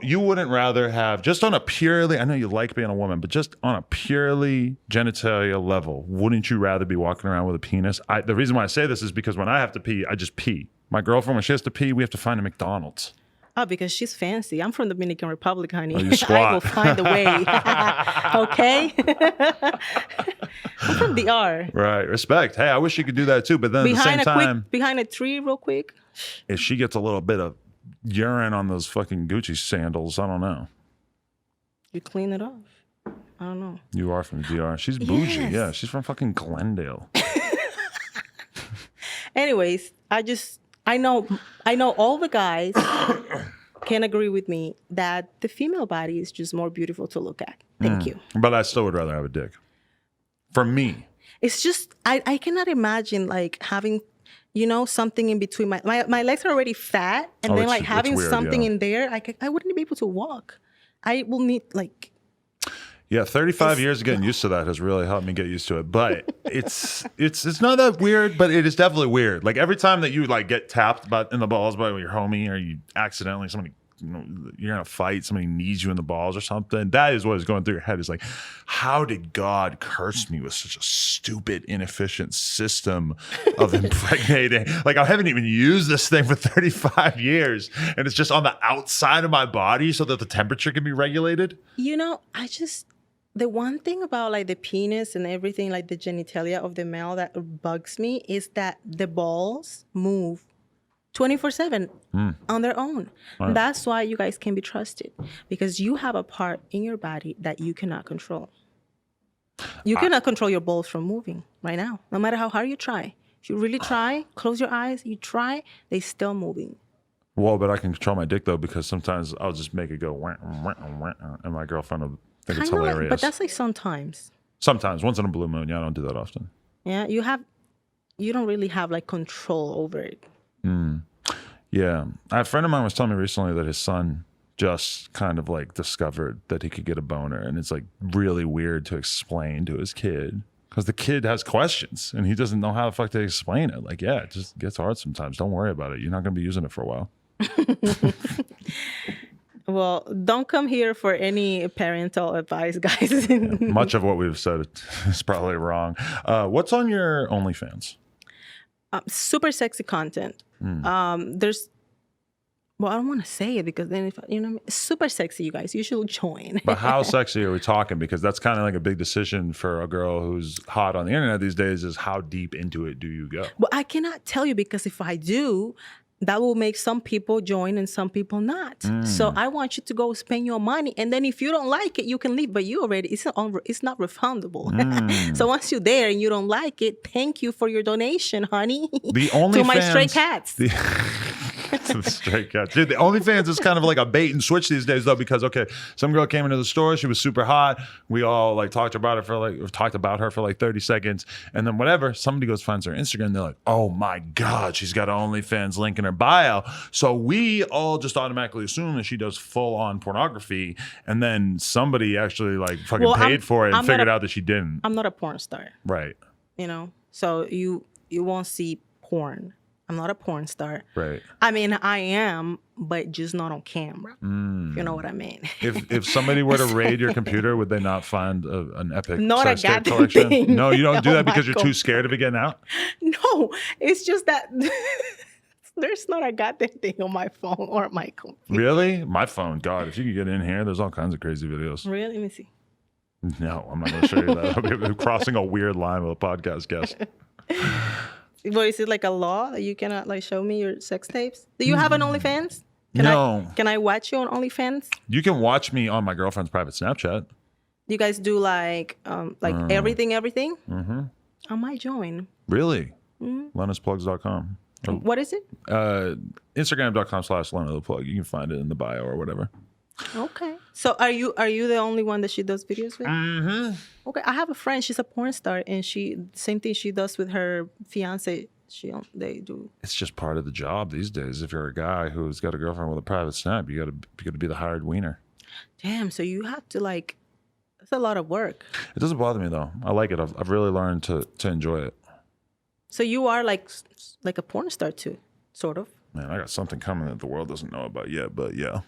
[SPEAKER 1] you wouldn't rather have, just on a purely, I know you like being a woman, but just on a purely genitalia level, wouldn't you rather be walking around with a penis? The reason why I say this is because when I have to pee, I just pee. My girlfriend, when she has to pee, we have to find a McDonald's.
[SPEAKER 2] Oh, because she's fancy. I'm from the Dominican Republic, honey.
[SPEAKER 1] Oh, you squat.
[SPEAKER 2] I will find a way. Okay? I'm from DR.
[SPEAKER 1] Right. Respect. Hey, I wish you could do that too, but then at the same time...
[SPEAKER 2] behind a tree real quick.
[SPEAKER 1] If she gets a little bit of urine on those fucking Gucci sandals, I don't know.
[SPEAKER 2] You clean it off. I don't know.
[SPEAKER 1] You are from the DR. She's bougie.
[SPEAKER 2] Yes.
[SPEAKER 1] Yeah, she's from fucking Glendale.
[SPEAKER 2] Anyways, I know all the guys can agree with me that the female body is just more beautiful to look at. Thank you.
[SPEAKER 1] But I still would rather have a dick. For me. It's
[SPEAKER 2] just, I cannot imagine like having, you know, something in between. My legs are already fat. And then like having weird, something in there, I wouldn't be able to walk. I will need like...
[SPEAKER 1] Yeah, 35 years of getting used to that has really helped me get used to it. But it's not that weird, but it is definitely weird. Like every time that you like get tapped in the balls by your homie, or you accidentally, somebody you're gonna fight, somebody needs you in the balls or something. That is what is going through your head. Is like, how did God curse me with such a stupid, inefficient system of impregnating? Like, I haven't even used this thing for 35 years, and it's just on the outside of my body so that the temperature can be regulated.
[SPEAKER 2] The one thing about like the penis and everything, like the genitalia of the male that bugs me is that the balls move 24/7 on their own. Right. That's why you guys can be trusted, because you have a part in your body that you cannot control. You cannot control your balls from moving right now, no matter how hard you try. If you really try, close your eyes, you try, they still moving.
[SPEAKER 1] Well, but I can control my dick though, because sometimes I'll just make it go wah, wah, wah, and my girlfriend will think it's hilarious.
[SPEAKER 2] But that's like sometimes.
[SPEAKER 1] Sometimes, once in a blue moon. Yeah, I don't do that often.
[SPEAKER 2] Yeah, you don't really have like control over it.
[SPEAKER 1] Yeah, a friend of mine was telling me recently that his son just kind of like discovered that he could get a boner, and it's like really weird to explain to his kid, because the kid has questions and he doesn't know how the fuck to explain it. Like, yeah, it just gets hard sometimes. Don't worry about it. You're not going to be using it for a while.
[SPEAKER 2] Well, don't come here for any parental advice, guys.
[SPEAKER 1] Yeah, much of what we've said is probably wrong. What's on your OnlyFans?
[SPEAKER 2] Super sexy content. There's, well, I don't want to say it because then, it's super sexy, you guys. You should join.
[SPEAKER 1] But how sexy are we talking? Because that's kind of like a big decision for a girl who's hot on the internet these days, is how deep into it do you go?
[SPEAKER 2] Well, I cannot tell you, because if I do, that will make some people join and some people not. So I want you to go spend your money, and then if you don't like it, you can leave. But it's not refundable. So once you're there and you don't like it, thank you for your donation, honey.
[SPEAKER 1] The only
[SPEAKER 2] to my stray cats.
[SPEAKER 1] To the stray cat. Dude, the OnlyFans is kind of like a bait and switch these days, though, because some girl came into the store, she was super hot. We all like talked about her for like 30 seconds, and then whatever, somebody goes finds her Instagram, they're like, oh my God, she's got an OnlyFans link in her bio. So we all just automatically assume that she does full on pornography, and then somebody actually like fucking paid for it and figured out that she didn't.
[SPEAKER 2] I'm not a porn star.
[SPEAKER 1] Right.
[SPEAKER 2] So you won't see porn. I'm not a porn star.
[SPEAKER 1] Right.
[SPEAKER 2] I mean, I am, but just not on camera. If you know what I mean.
[SPEAKER 1] If somebody were to raid your computer, would they not find an epic
[SPEAKER 2] not
[SPEAKER 1] sex
[SPEAKER 2] a
[SPEAKER 1] tape collection?
[SPEAKER 2] Thing.
[SPEAKER 1] No, you don't do that because you're too scared of it getting out?
[SPEAKER 2] No, it's just that there's not a goddamn thing on my phone or my computer.
[SPEAKER 1] Really? My phone, God, if you could get in here, there's all kinds of crazy videos.
[SPEAKER 2] Really? Let me see.
[SPEAKER 1] No, I'm not going to show you that. I'll be crossing a weird line with a podcast guest.
[SPEAKER 2] Well, is it like a law that you cannot like show me your sex tapes? Do you have an OnlyFans?
[SPEAKER 1] No.
[SPEAKER 2] Can I watch you on OnlyFans?
[SPEAKER 1] You can watch me on my girlfriend's private Snapchat.
[SPEAKER 2] You guys do like everything? Mm-hmm. I might join.
[SPEAKER 1] Really? LennisPlugs.com.
[SPEAKER 2] What is it?
[SPEAKER 1] Instagram.com/LennisPlug. You can find it in the bio or whatever.
[SPEAKER 2] Okay. So are you the only one that she does videos with?
[SPEAKER 1] Mm-hmm.
[SPEAKER 2] Okay. I have a friend. She's a porn star, and same thing she does with her fiance. They do. It's
[SPEAKER 1] just part of the job these days. If you're a guy who's got a girlfriend with a private snap, you gotta be the hired wiener.
[SPEAKER 2] Damn. So you have to like. That's a lot of work.
[SPEAKER 1] It doesn't bother me though. I like it. I've really learned to enjoy it.
[SPEAKER 2] So you are like a porn star too, sort of.
[SPEAKER 1] Man, I got something coming that the world doesn't know about yet, but yeah.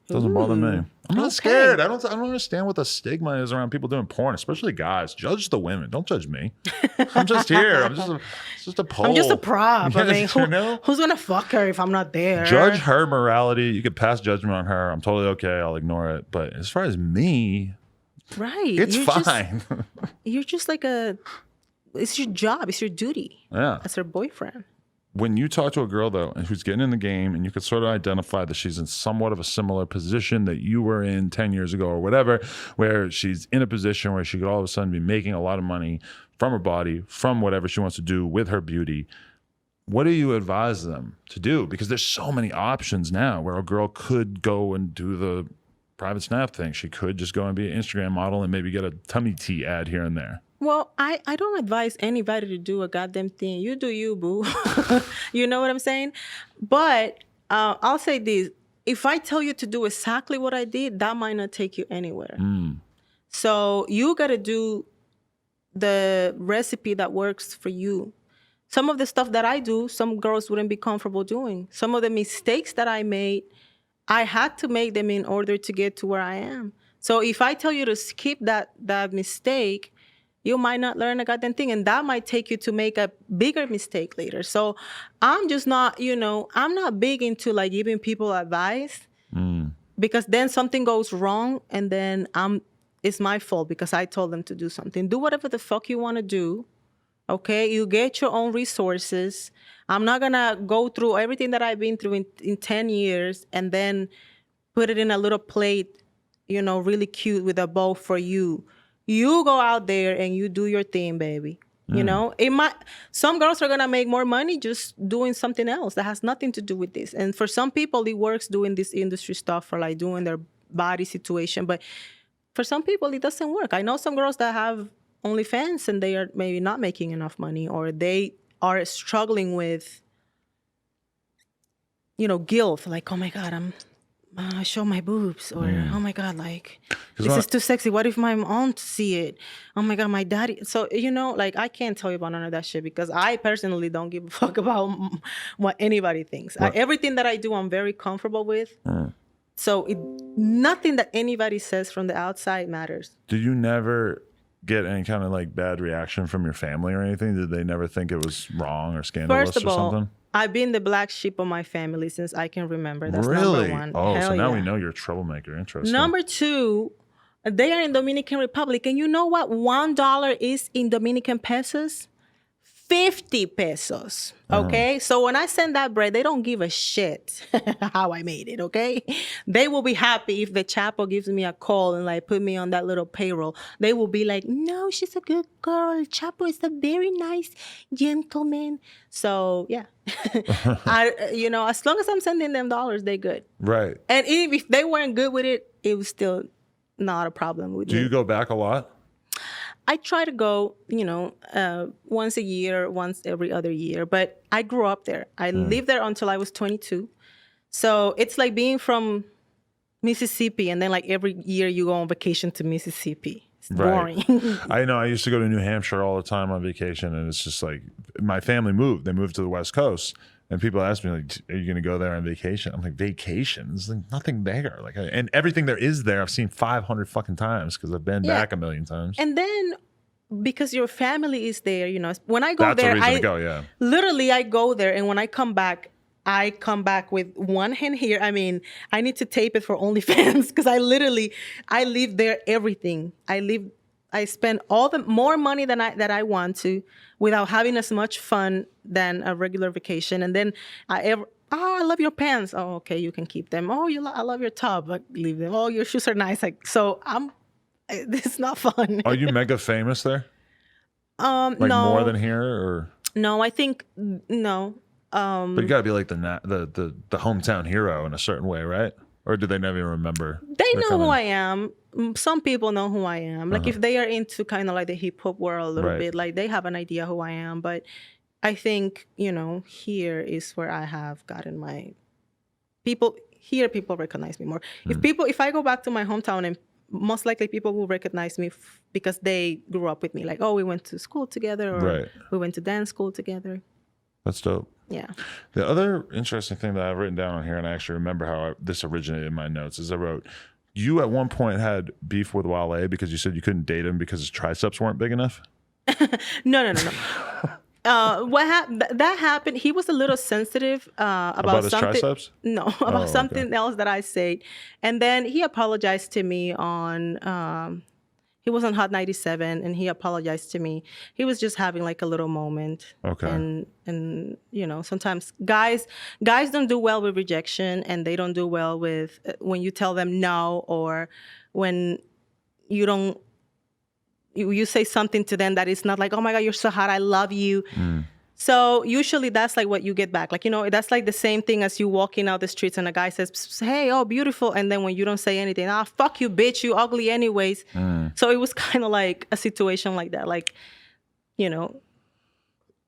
[SPEAKER 1] Doesn't bother me. I'm not scared. I don't understand what the stigma is around people doing porn, especially guys. Judge the women. Don't judge me. I'm just here. I'm just a pole.
[SPEAKER 2] I'm just a prop.
[SPEAKER 1] Yes,
[SPEAKER 2] I mean, who's gonna fuck her if I'm not there?
[SPEAKER 1] Judge her morality. You can pass judgment on her. I'm totally okay. I'll ignore it. But as far as me,
[SPEAKER 2] right?
[SPEAKER 1] It's fine.
[SPEAKER 2] You're just like it's your job. It's your duty.
[SPEAKER 1] Yeah.
[SPEAKER 2] As her boyfriend.
[SPEAKER 1] When you talk to a girl, though, and who's getting in the game, and you can sort of identify that she's in somewhat of a similar position that you were in 10 years ago or whatever, where she's in a position where she could all of a sudden be making a lot of money from her body, from whatever she wants to do with her beauty, what do you advise them to do? Because there's so many options now where a girl could go and do the private snap thing. She could just go and be an Instagram model and maybe get a tummy tea ad here and there.
[SPEAKER 2] Well, I don't advise anybody to do a goddamn thing. You do you, boo. You know what I'm saying? But I'll say this. If I tell you to do exactly what I did, that might not take you anywhere. So you got to do the recipe that works for you. Some of the stuff that I do, some girls wouldn't be comfortable doing. Some of the mistakes that I made, I had to make them in order to get to where I am. So if I tell you to skip that mistake, you might not learn a goddamn thing, and that might take you to make a bigger mistake later. So I'm just not, I'm not big into like giving people advice because then something goes wrong and then it's my fault because I told them to do something. Do whatever the fuck you want to do. Okay, you get your own resources. I'm not gonna go through everything that I've been through in 10 years and then put it in a little plate, really cute with a bow for you. You go out there and you do your thing, baby. Some girls are gonna make more money just doing something else that has nothing to do with this. And for some people, it works doing this industry stuff for like doing their body situation. But for some people, it doesn't work. I know some girls that have OnlyFans and they are maybe not making enough money, or they are struggling with, guilt. Like, oh my God, I show my boobs, or oh my God, like this is too sexy. What if my aunt see it? Oh my God, my daddy. So like I can't tell you about none of that shit because I personally don't give a fuck about what anybody thinks. Everything that I do, I'm very comfortable with. So nothing that anybody says from the outside matters.
[SPEAKER 1] Do you never get any kind of like bad reaction from your family or anything? Did they never think it was wrong or scandalous
[SPEAKER 2] First of
[SPEAKER 1] or
[SPEAKER 2] all,
[SPEAKER 1] something?
[SPEAKER 2] I've been the black sheep of my family since I can remember. That's
[SPEAKER 1] really?
[SPEAKER 2] number one.
[SPEAKER 1] Oh,
[SPEAKER 2] Hell
[SPEAKER 1] so now
[SPEAKER 2] yeah.
[SPEAKER 1] we know you're a troublemaker. Interesting.
[SPEAKER 2] Number two, they are in Dominican Republic. And you know what $1 is in Dominican pesos? 50 pesos. Okay? So when I send that bread, they don't give a shit how I made it, okay? They will be happy if the Chapo gives me a call and like put me on that little payroll. They will be like, no, she's a good girl. Chapo is a very nice gentleman. So yeah. As long as I'm sending them dollars, they're good.
[SPEAKER 1] Right.
[SPEAKER 2] And even if they weren't good with it, it was still not a problem with me.
[SPEAKER 1] Do you go back a lot?
[SPEAKER 2] I try to go, once a year, once every other year. But I grew up there. I lived there until I was 22. So it's like being from Mississippi and then like every year you go on vacation to Mississippi. It's boring.
[SPEAKER 1] I know. I used to go to New Hampshire all the time on vacation, and it's just like my family moved. They moved to the West Coast. And people ask me, like, are you going to go there on vacation? I'm like, vacation? There's like nothing there. Like, and everything there is there, I've seen 500 fucking times because I've been back a million times.
[SPEAKER 2] And then because your family is there, when I go there, literally I go there. And when I come back with one hand here. I mean, I need to tape it for OnlyFans because I leave there everything. I spend all the more money than I want to without having as much fun than a regular vacation. And then I love your pants. Oh, okay, you can keep them. Oh, I love your tub. Like, leave them. Oh, your shoes are nice. Like, so it's not fun.
[SPEAKER 1] Are you mega famous there?
[SPEAKER 2] No.
[SPEAKER 1] More than here, or?
[SPEAKER 2] No, I think no.
[SPEAKER 1] But you gotta be like the hometown hero in a certain way, right? Or do they never even remember?
[SPEAKER 2] They know who I am. Some people know who I am. Like if they are into kind of like the hip hop world a little bit, like they have an idea who I am. But I think, here is where I have gotten my people. Here, people recognize me more. If I go back to my hometown, and most likely people will recognize me because they grew up with me. Like, oh, we went to school together, or we went to dance school together.
[SPEAKER 1] That's dope.
[SPEAKER 2] Yeah.
[SPEAKER 1] The other interesting thing that I've written down on here, and I actually remember how this originated in my notes, is I wrote, you at one point had beef with Wale because you said you couldn't date him because his triceps weren't big enough?
[SPEAKER 2] No. That happened. He was a little sensitive about
[SPEAKER 1] his
[SPEAKER 2] something.
[SPEAKER 1] Triceps?
[SPEAKER 2] No, about something else that I said, and then he apologized to me on. He was on Hot 97, and he apologized to me. He was just having like a little moment.
[SPEAKER 1] Okay.
[SPEAKER 2] And sometimes guys don't do well with rejection, and they don't do well with when you tell them no, or when you don't. You say something to them that is not like, oh my God, you're so hot, I love you. So usually that's like what you get back. Like, that's like the same thing as you walking out the streets and a guy says, hey, oh, beautiful. And then when you don't say anything, fuck you, bitch, you ugly anyways. So it was kind of like a situation like that. Like,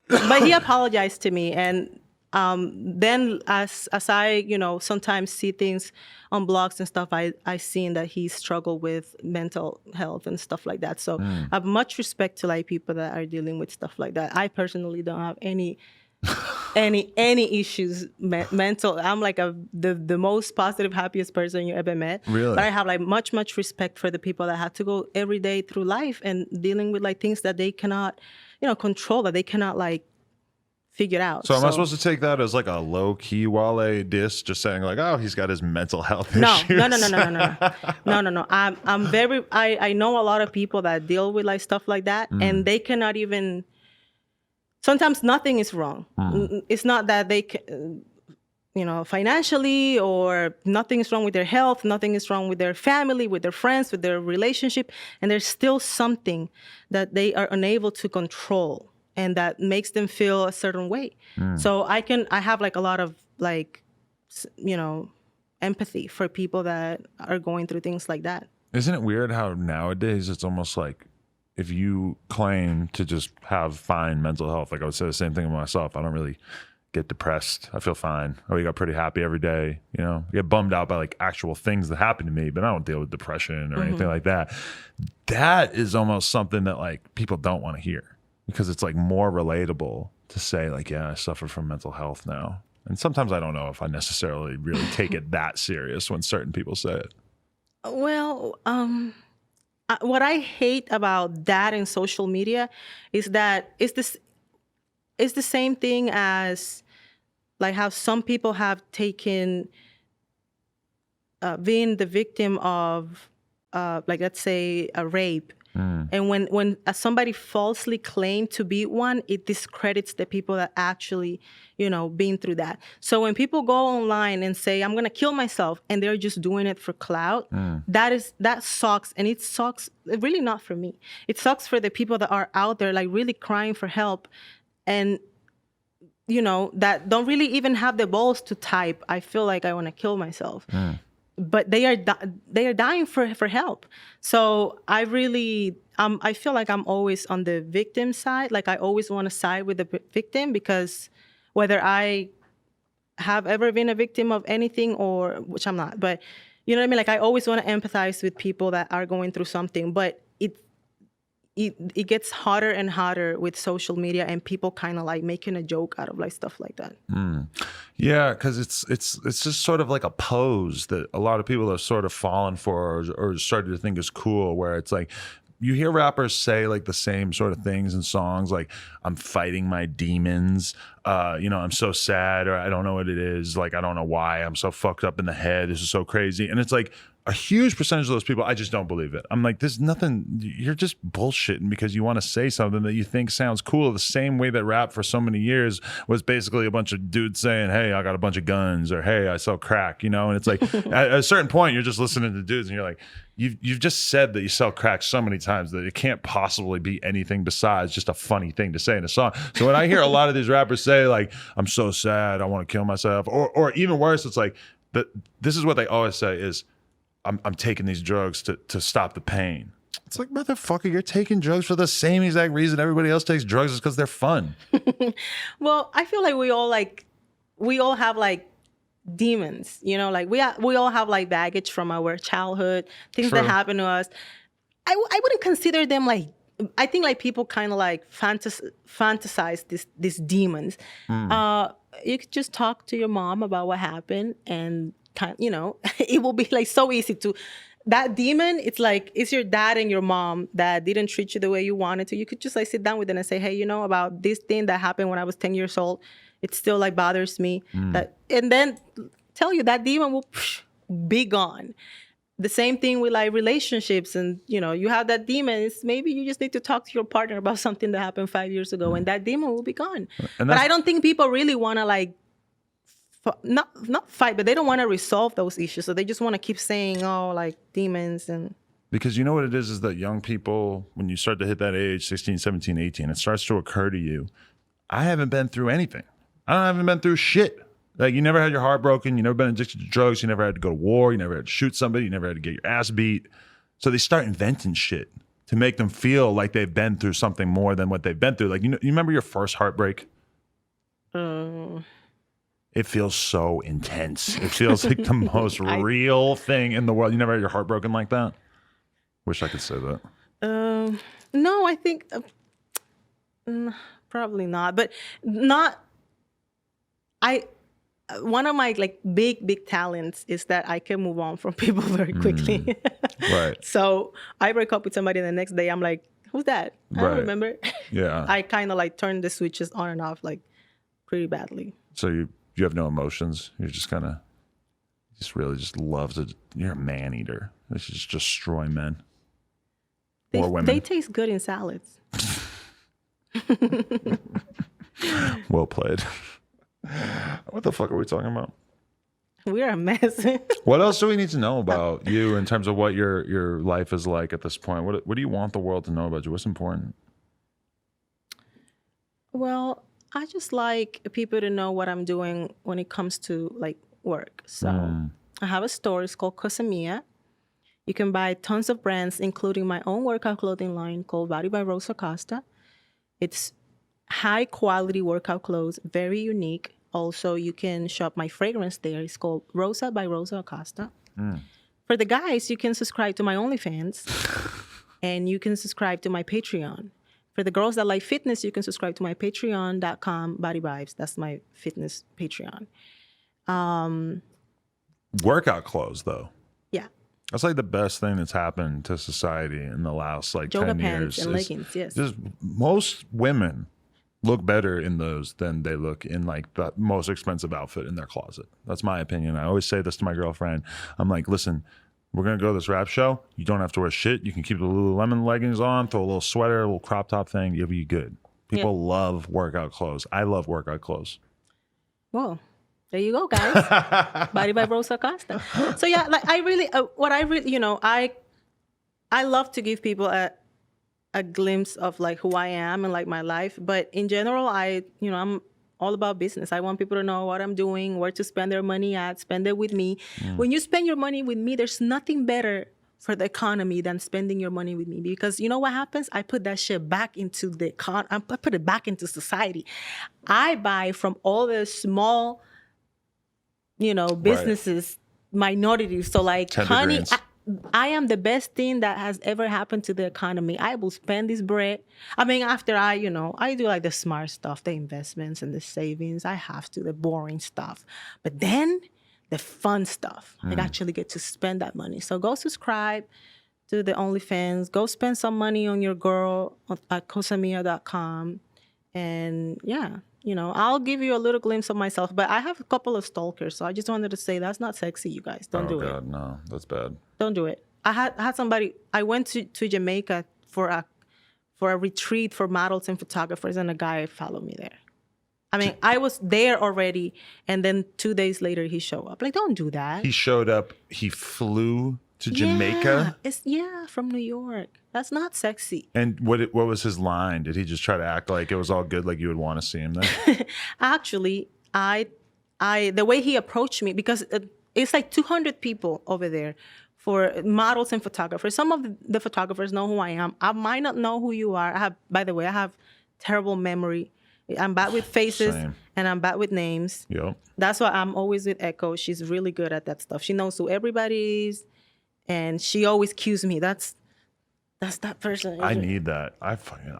[SPEAKER 2] but he apologized to me. And then as I, sometimes see things on blogs and stuff, I seen that he struggled with mental health and stuff like that. So I have much respect to like people that are dealing with stuff like that. I personally don't have any any issues mental. I'm like the most positive, happiest person you ever met.
[SPEAKER 1] Really?
[SPEAKER 2] But I have like much respect for the people that have to go every day through life and dealing with like things that they cannot, control, that they cannot like figure out.
[SPEAKER 1] So am I supposed to take that as like a low key Wale diss, just saying like, oh, he's got his mental health issues?
[SPEAKER 2] No. I'm very. I know a lot of people that deal with like stuff like that, and they cannot even. Sometimes nothing is wrong. It's not that they can, financially, or nothing is wrong with their health, nothing is wrong with their family, with their friends, with their relationship, and there's still something that they are unable to control, and that makes them feel a certain way. So I have like a lot of like, empathy for people that are going through things like that.
[SPEAKER 1] Isn't it weird how nowadays it's almost like if you claim to just have fine mental health, like I would say the same thing with myself. I don't really get depressed. I feel fine. I wake up pretty happy every day. I get bummed out by like actual things that happen to me, but I don't deal with depression or anything like that. That is almost something that like people don't want to hear, because it's like more relatable to say like, yeah, I suffer from mental health now. And sometimes I don't know if I necessarily really take it that serious when certain people say it.
[SPEAKER 2] Well, what I hate about that in social media is that it's the same thing as like how some people have taken being the victim of like, let's say, a rape. And when somebody falsely claimed to be one, it discredits the people that actually, been through that. So when people go online and say, I'm going to kill myself, and they're just doing it for clout, that sucks. And it sucks really not for me. It sucks for the people that are out there like really crying for help, and, that don't really even have the balls to type, I feel like I want to kill myself. But they are dying for help. So I really, I feel like I'm always on the victim side. Like I always want to side with the victim, because whether I have ever been a victim of anything, or which I'm not, but you know what I mean? Like I always want to empathize with people that are going through something, but it gets harder and harder with social media, and people kind of like making a joke out of like stuff like that.
[SPEAKER 1] Yeah, because it's just sort of like a pose that a lot of people have sort of fallen for, or started to think is cool, where it's like you hear rappers say like the same sort of things in songs, like I'm fighting my demons, I'm so sad, or I don't know what it is, like I don't know why I'm so fucked up in the head, this is so crazy. And it's like a huge percentage of those people, I just don't believe it. I'm like, there's nothing, you're just bullshitting because you want to say something that you think sounds cool, the same way that rap for so many years was basically a bunch of dudes saying, hey, I got a bunch of guns, or hey, I sell crack, and it's like at a certain point you're just listening to dudes and you're like, you've just said that you sell crack so many times that it can't possibly be anything besides just a funny thing to say in a song. So when I hear a lot of these rappers say like, I'm so sad, I want to kill myself, or even worse, it's like, this is what they always say is, I'm taking these drugs to stop the pain. It's like, motherfucker, you're taking drugs for the same exact reason everybody else takes drugs, is because they're fun.
[SPEAKER 2] Well, I feel like we all have like demons, like we all have like baggage from our childhood, things that happen to us. I wouldn't consider them like, I think like people kind of like fantasize these demons. You could just talk to your mom about what happened, and it will be like so easy to, that demon, it's like, it's your dad and your mom that didn't treat you the way you wanted to. You could just like sit down with them and say, hey, about this thing that happened when I was 10 years old, it still like bothers me. And then tell you that demon will be gone. The same thing with like relationships, and you have that demon. Maybe you just need to talk to your partner about something that happened 5 years ago, and that demon will be gone. But I don't think people really want to like, not fight, but they don't want to resolve those issues. So they just want to keep saying, oh, like demons. And
[SPEAKER 1] because you know what it is that young people, when you start to hit that age, 16, 17, 18, it starts to occur to you, I haven't been through anything. I haven't been through shit. Like, you never had your heart broken. You never been addicted to drugs. You never had to go to war. You never had to shoot somebody. You never had to get your ass beat. So they start inventing shit to make them feel like they've been through something more than what they've been through. Like, you remember your first heartbreak? It feels so intense. It feels like the most real thing in the world. You never had your heart broken like that? Wish I could say that.
[SPEAKER 2] No, I think probably not. But not one of my like big talents is that I can move on from people very quickly.
[SPEAKER 1] Right.
[SPEAKER 2] So I break up with somebody and the next day I'm like, who's that? I don't remember.
[SPEAKER 1] Yeah.
[SPEAKER 2] I kind of like turn the switches on and off like pretty badly.
[SPEAKER 1] So you have no emotions. You're just kind of really just loves it. You're a man eater. This is just destroy men or women.
[SPEAKER 2] They taste good in salads.
[SPEAKER 1] Well played. What the fuck are we talking about?
[SPEAKER 2] We're a mess.
[SPEAKER 1] What else do we need to know about you in terms of what your life is like at this point? What do you want the world to know about you? What's important?
[SPEAKER 2] Well, I just like people to know what I'm doing when it comes to like work. So I have a store. It's called Cosa Mia. You can buy tons of brands, including my own workout clothing line called Bout by Rosa Acosta. It's high quality workout clothes, very unique. Also, you can shop my fragrance there. It's called Rosa by Rosa Acosta. For the guys, you can subscribe to my OnlyFans and you can subscribe to my Patreon. For the girls that like fitness, you can subscribe to my patreon.com body vibes. That's my fitness Patreon.
[SPEAKER 1] Workout clothes, though.
[SPEAKER 2] Yeah.
[SPEAKER 1] That's like the best thing that's happened to society in the last like
[SPEAKER 2] Yoga
[SPEAKER 1] 10
[SPEAKER 2] pants
[SPEAKER 1] years.
[SPEAKER 2] and leggings, yes.
[SPEAKER 1] Just most women look better in those than they look in like the most expensive outfit in their closet. That's my opinion. I always say this to my girlfriend. I'm like, listen, we're going to go to this rap show. You don't have to wear shit. You can keep the Lululemon leggings on, throw a little sweater, a little crop top thing. You'll be good. People love workout clothes. I love workout clothes.
[SPEAKER 2] Whoa. There you go, guys. Body by Rosa Acosta. So yeah, like I love to give people a glimpse of like who I am and like my life. But in general, I'm all about business. I want people to know what I'm doing, where to spend their money at, spend it with me. When you spend your money with me, there's nothing better for the economy than spending your money with me. Because you know what happens? I put that shit back into I put it back into society. I buy from all the small, businesses, minorities. So like, honey, I am the best thing that has ever happened to the economy. I will spend this bread. I mean, after I do like the smart stuff, the investments and the savings. I have to, the boring stuff. But then the fun stuff, I actually get to spend that money. So go subscribe to the OnlyFans. Go spend some money on your girl at cosamia.com. And yeah, I'll give you a little glimpse of myself. But I have a couple of stalkers. So I just wanted to say that's not sexy, you guys. Don't do it. Oh, God,
[SPEAKER 1] no. That's bad.
[SPEAKER 2] Don't do it. I had somebody, I went to Jamaica for a retreat for models and photographers, and a guy followed me there. I mean, I was there already, and then 2 days later he showed up. Like, don't do that.
[SPEAKER 1] He showed up, he flew to Jamaica?
[SPEAKER 2] From New York. That's not sexy.
[SPEAKER 1] And what was his line? Did he just try to act like it was all good, like you would want to see him there?
[SPEAKER 2] Actually, the way he approached me, because it's like 200 people over there for models and photographers. Some of the photographers know who I am. I might not know who you are. By the way, I have terrible memory. I'm bad with faces.
[SPEAKER 1] Same.
[SPEAKER 2] And I'm bad with names.
[SPEAKER 1] Yep.
[SPEAKER 2] That's why I'm always with Echo. She's really good at that stuff. She knows who everybody is, and she always cues me. That's that person.
[SPEAKER 1] I need that. I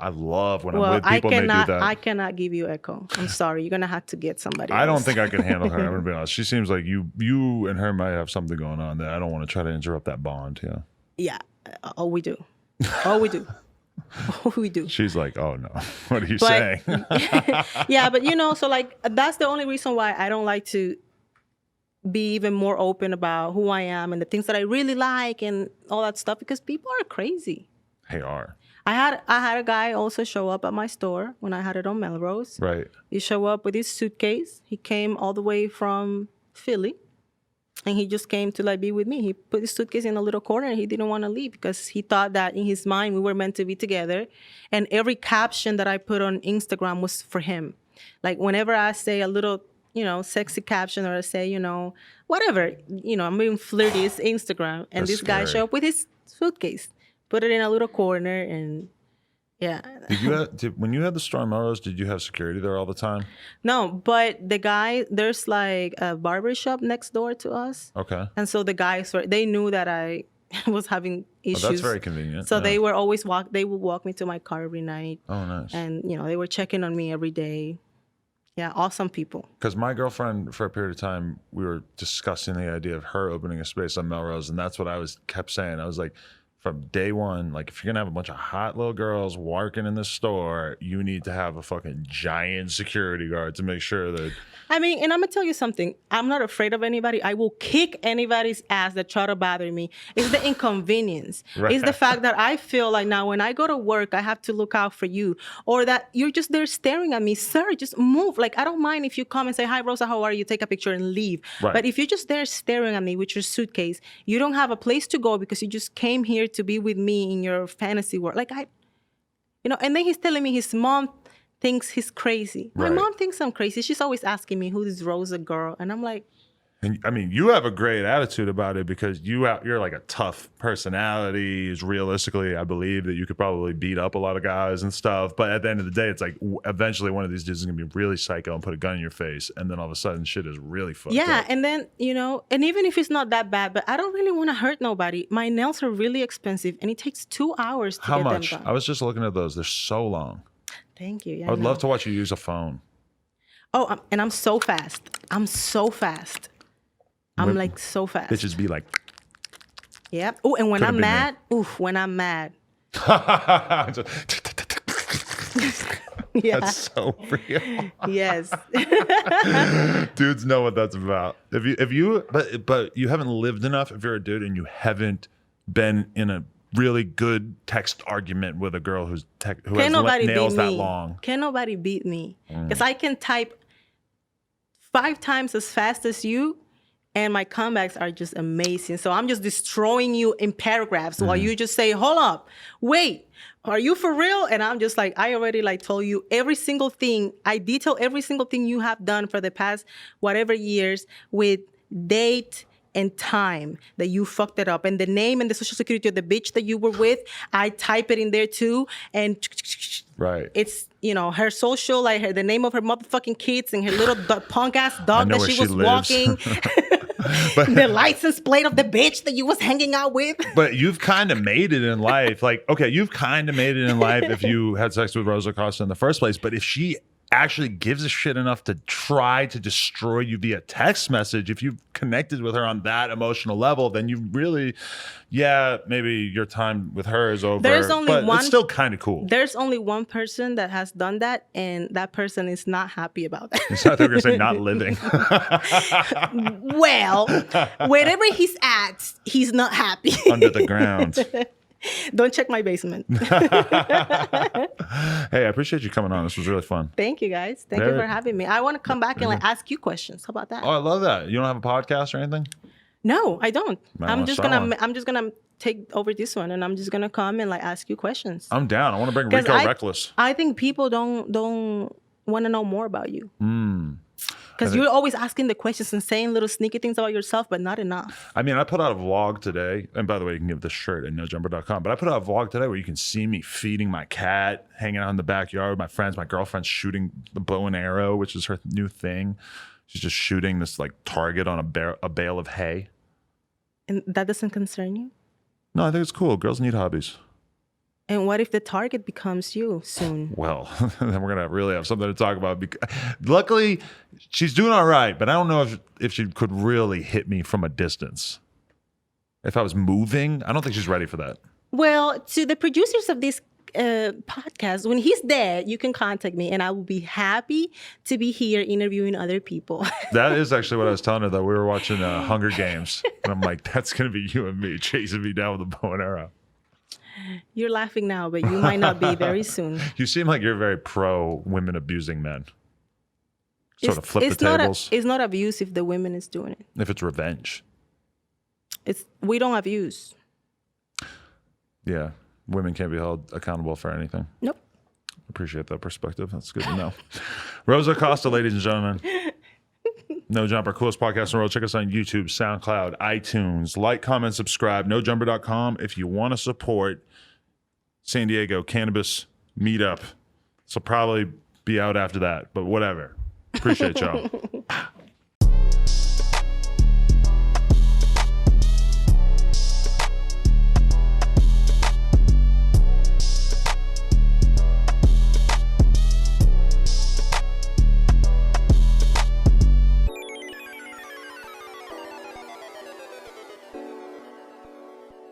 [SPEAKER 1] love when I'm with people and they do that.
[SPEAKER 2] I cannot give you Echo. I'm sorry. You're gonna have to get somebody else.
[SPEAKER 1] I don't think I can handle her. I'm gonna be honest. She seems like you and her might have something going on that I don't want to try to interrupt that bond. Yeah.
[SPEAKER 2] Yeah. Oh, we do. Oh, we do. Oh, we do.
[SPEAKER 1] She's like, oh no, what are you saying?
[SPEAKER 2] Yeah, but so like that's the only reason why I don't like to be even more open about who I am and the things that I really like and all that stuff, because people are crazy.
[SPEAKER 1] They are.
[SPEAKER 2] I had a guy also show up at my store when I had it on Melrose.
[SPEAKER 1] Right.
[SPEAKER 2] He showed up with his suitcase. He came all the way from Philly. And he just came to like be with me. He put his suitcase in a little corner and he didn't want to leave because he thought that in his mind we were meant to be together. And every caption that I put on Instagram was for him. Like whenever I say a little, sexy caption, or I say, whatever, I'm being flirty, it's Instagram. And
[SPEAKER 1] That's
[SPEAKER 2] this guy showed up with his suitcase, put it in a little corner, and yeah.
[SPEAKER 1] When you had the store in Melrose, did you have security there all the time?
[SPEAKER 2] No, but the guy, there's like a barber shop next door to us.
[SPEAKER 1] Okay.
[SPEAKER 2] And so the guys they knew that I was having issues.
[SPEAKER 1] Oh, that's very convenient.
[SPEAKER 2] So they were always they would walk me to my car every night.
[SPEAKER 1] Oh, nice.
[SPEAKER 2] And they were checking on me every day. Yeah, awesome people.
[SPEAKER 1] Because my girlfriend, for a period of time, we were discussing the idea of her opening a space on Melrose, and that's what I kept saying. I was like, from day one, like, if you're gonna have a bunch of hot little girls working in the store, you need to have a fucking giant security guard to make sure that.
[SPEAKER 2] I mean, and I'm gonna tell you something. I'm not afraid of anybody. I will kick anybody's ass that try to bother me. It's the inconvenience. Right. It's the fact that I feel like now when I go to work, I have to look out for you, or that you're just there staring at me. Sir, just move. Like, I don't mind if you come and say, "Hi, Rosa, how are you?" Take a picture and leave. Right. But if you're just there staring at me with your suitcase, you don't have a place to go because you just came here to be with me in your fantasy world. Like, and then he's telling me his mom thinks he's crazy. My mom thinks I'm crazy. She's always asking me, who is Rosa girl? And I'm like...
[SPEAKER 1] And I mean, you have a great attitude about it because you're like a tough personality. Realistically, I believe that you could probably beat up a lot of guys and stuff. But at the end of the day, it's like eventually one of these dudes is going to be really psycho and put a gun in your face. And then all of a sudden shit is really fucked up.
[SPEAKER 2] Yeah, and then, and even if it's not that bad, but I don't really want to hurt nobody. My nails are really expensive and it takes 2 hours to get them done. How much?
[SPEAKER 1] I was just looking at those. They're so long.
[SPEAKER 2] Thank you. Yeah,
[SPEAKER 1] I would love to watch you use a phone.
[SPEAKER 2] Oh, and I'm so fast. I'm so fast. I'm like so fast.
[SPEAKER 1] Bitches be like.
[SPEAKER 2] Yep. Oh, and when I'm mad, when I'm mad. Yeah.
[SPEAKER 1] That's so real.
[SPEAKER 2] Yes.
[SPEAKER 1] Dudes know what that's about. But you haven't lived enough if you're a dude and you haven't been in a really good text argument with a girl who has nails that long.
[SPEAKER 2] Can nobody beat me? Because I can type 5 times as fast as you, and my comebacks are just amazing. So I'm just destroying you in paragraphs while you just say, hold up, wait, are you for real? And I'm just like, I already told you every single thing. I detail every single thing you have done for the past whatever years with date and time that you fucked it up, and the name and the social security of the bitch that you were with, I type it in there too, and it's her social, the name of her motherfucking kids and her little punk ass dog that she was walking, the license plate of the bitch that you was hanging out with.
[SPEAKER 1] But you've kind of made it in life. Like, okay, you've kind of made it in life if you had sex with Rosa Acosta in the first place. But if she actually gives a shit enough to try to destroy you via text message, if you've connected with her on that emotional level, then you really, maybe your time with her is over. But it's still kind of cool.
[SPEAKER 2] There's only one person that has done that, and that person is not happy about that.
[SPEAKER 1] I thought you were going to say not living.
[SPEAKER 2] Well, wherever he's at, he's not happy.
[SPEAKER 1] Under the ground.
[SPEAKER 2] Don't check my basement.
[SPEAKER 1] Hey, I appreciate you coming on. This was really fun.
[SPEAKER 2] Thank you, guys. Thank you for having me. I want to come back and ask you questions. How about that?
[SPEAKER 1] Oh, I love that. You don't have a podcast or anything?
[SPEAKER 2] No, I don't. I'm just gonna take over this one, and I'm just gonna come and ask you questions.
[SPEAKER 1] I'm down. I want to bring Rico Reckless.
[SPEAKER 2] I think people don't want to know more about you. Because you're always asking the questions and saying little sneaky things about yourself, but not enough.
[SPEAKER 1] I mean, I put out a vlog today. And by the way, you can get this shirt at nojumper.com. But I put out a vlog today where you can see me feeding my cat, hanging out in the backyard with my friends. My girlfriend's shooting the bow and arrow, which is her new thing. She's just shooting this target on a bale of hay.
[SPEAKER 2] And that doesn't concern you?
[SPEAKER 1] No, I think it's cool. Girls need hobbies.
[SPEAKER 2] And what if the target becomes you soon?
[SPEAKER 1] Well, then we're going to really have something to talk about. Luckily, she's doing all right, but I don't know if she could really hit me from a distance. If I was moving, I don't think she's ready for that.
[SPEAKER 2] Well, to the producers of this podcast, when he's dead, you can contact me, and I will be happy to be here interviewing other people.
[SPEAKER 1] That is actually what I was telling her, though. We were watching Hunger Games, and I'm like, that's going to be you and me chasing me down with a bow and arrow.
[SPEAKER 2] You're laughing now, but you might not be very soon.
[SPEAKER 1] You seem like you're very pro women abusing men. Sort of flip the tables.
[SPEAKER 2] It's not abuse if the women is doing it.
[SPEAKER 1] If it's revenge.
[SPEAKER 2] We don't abuse.
[SPEAKER 1] Yeah. Women can't be held accountable for anything.
[SPEAKER 2] Nope.
[SPEAKER 1] Appreciate that perspective. That's good to know. Rosa Acosta, ladies and gentlemen. No Jumper, coolest podcast in the world. Check us on YouTube, SoundCloud, iTunes. Like, comment, subscribe. NoJumper.com if you want to support San Diego Cannabis Meetup. This will probably be out after that, but whatever. Appreciate y'all.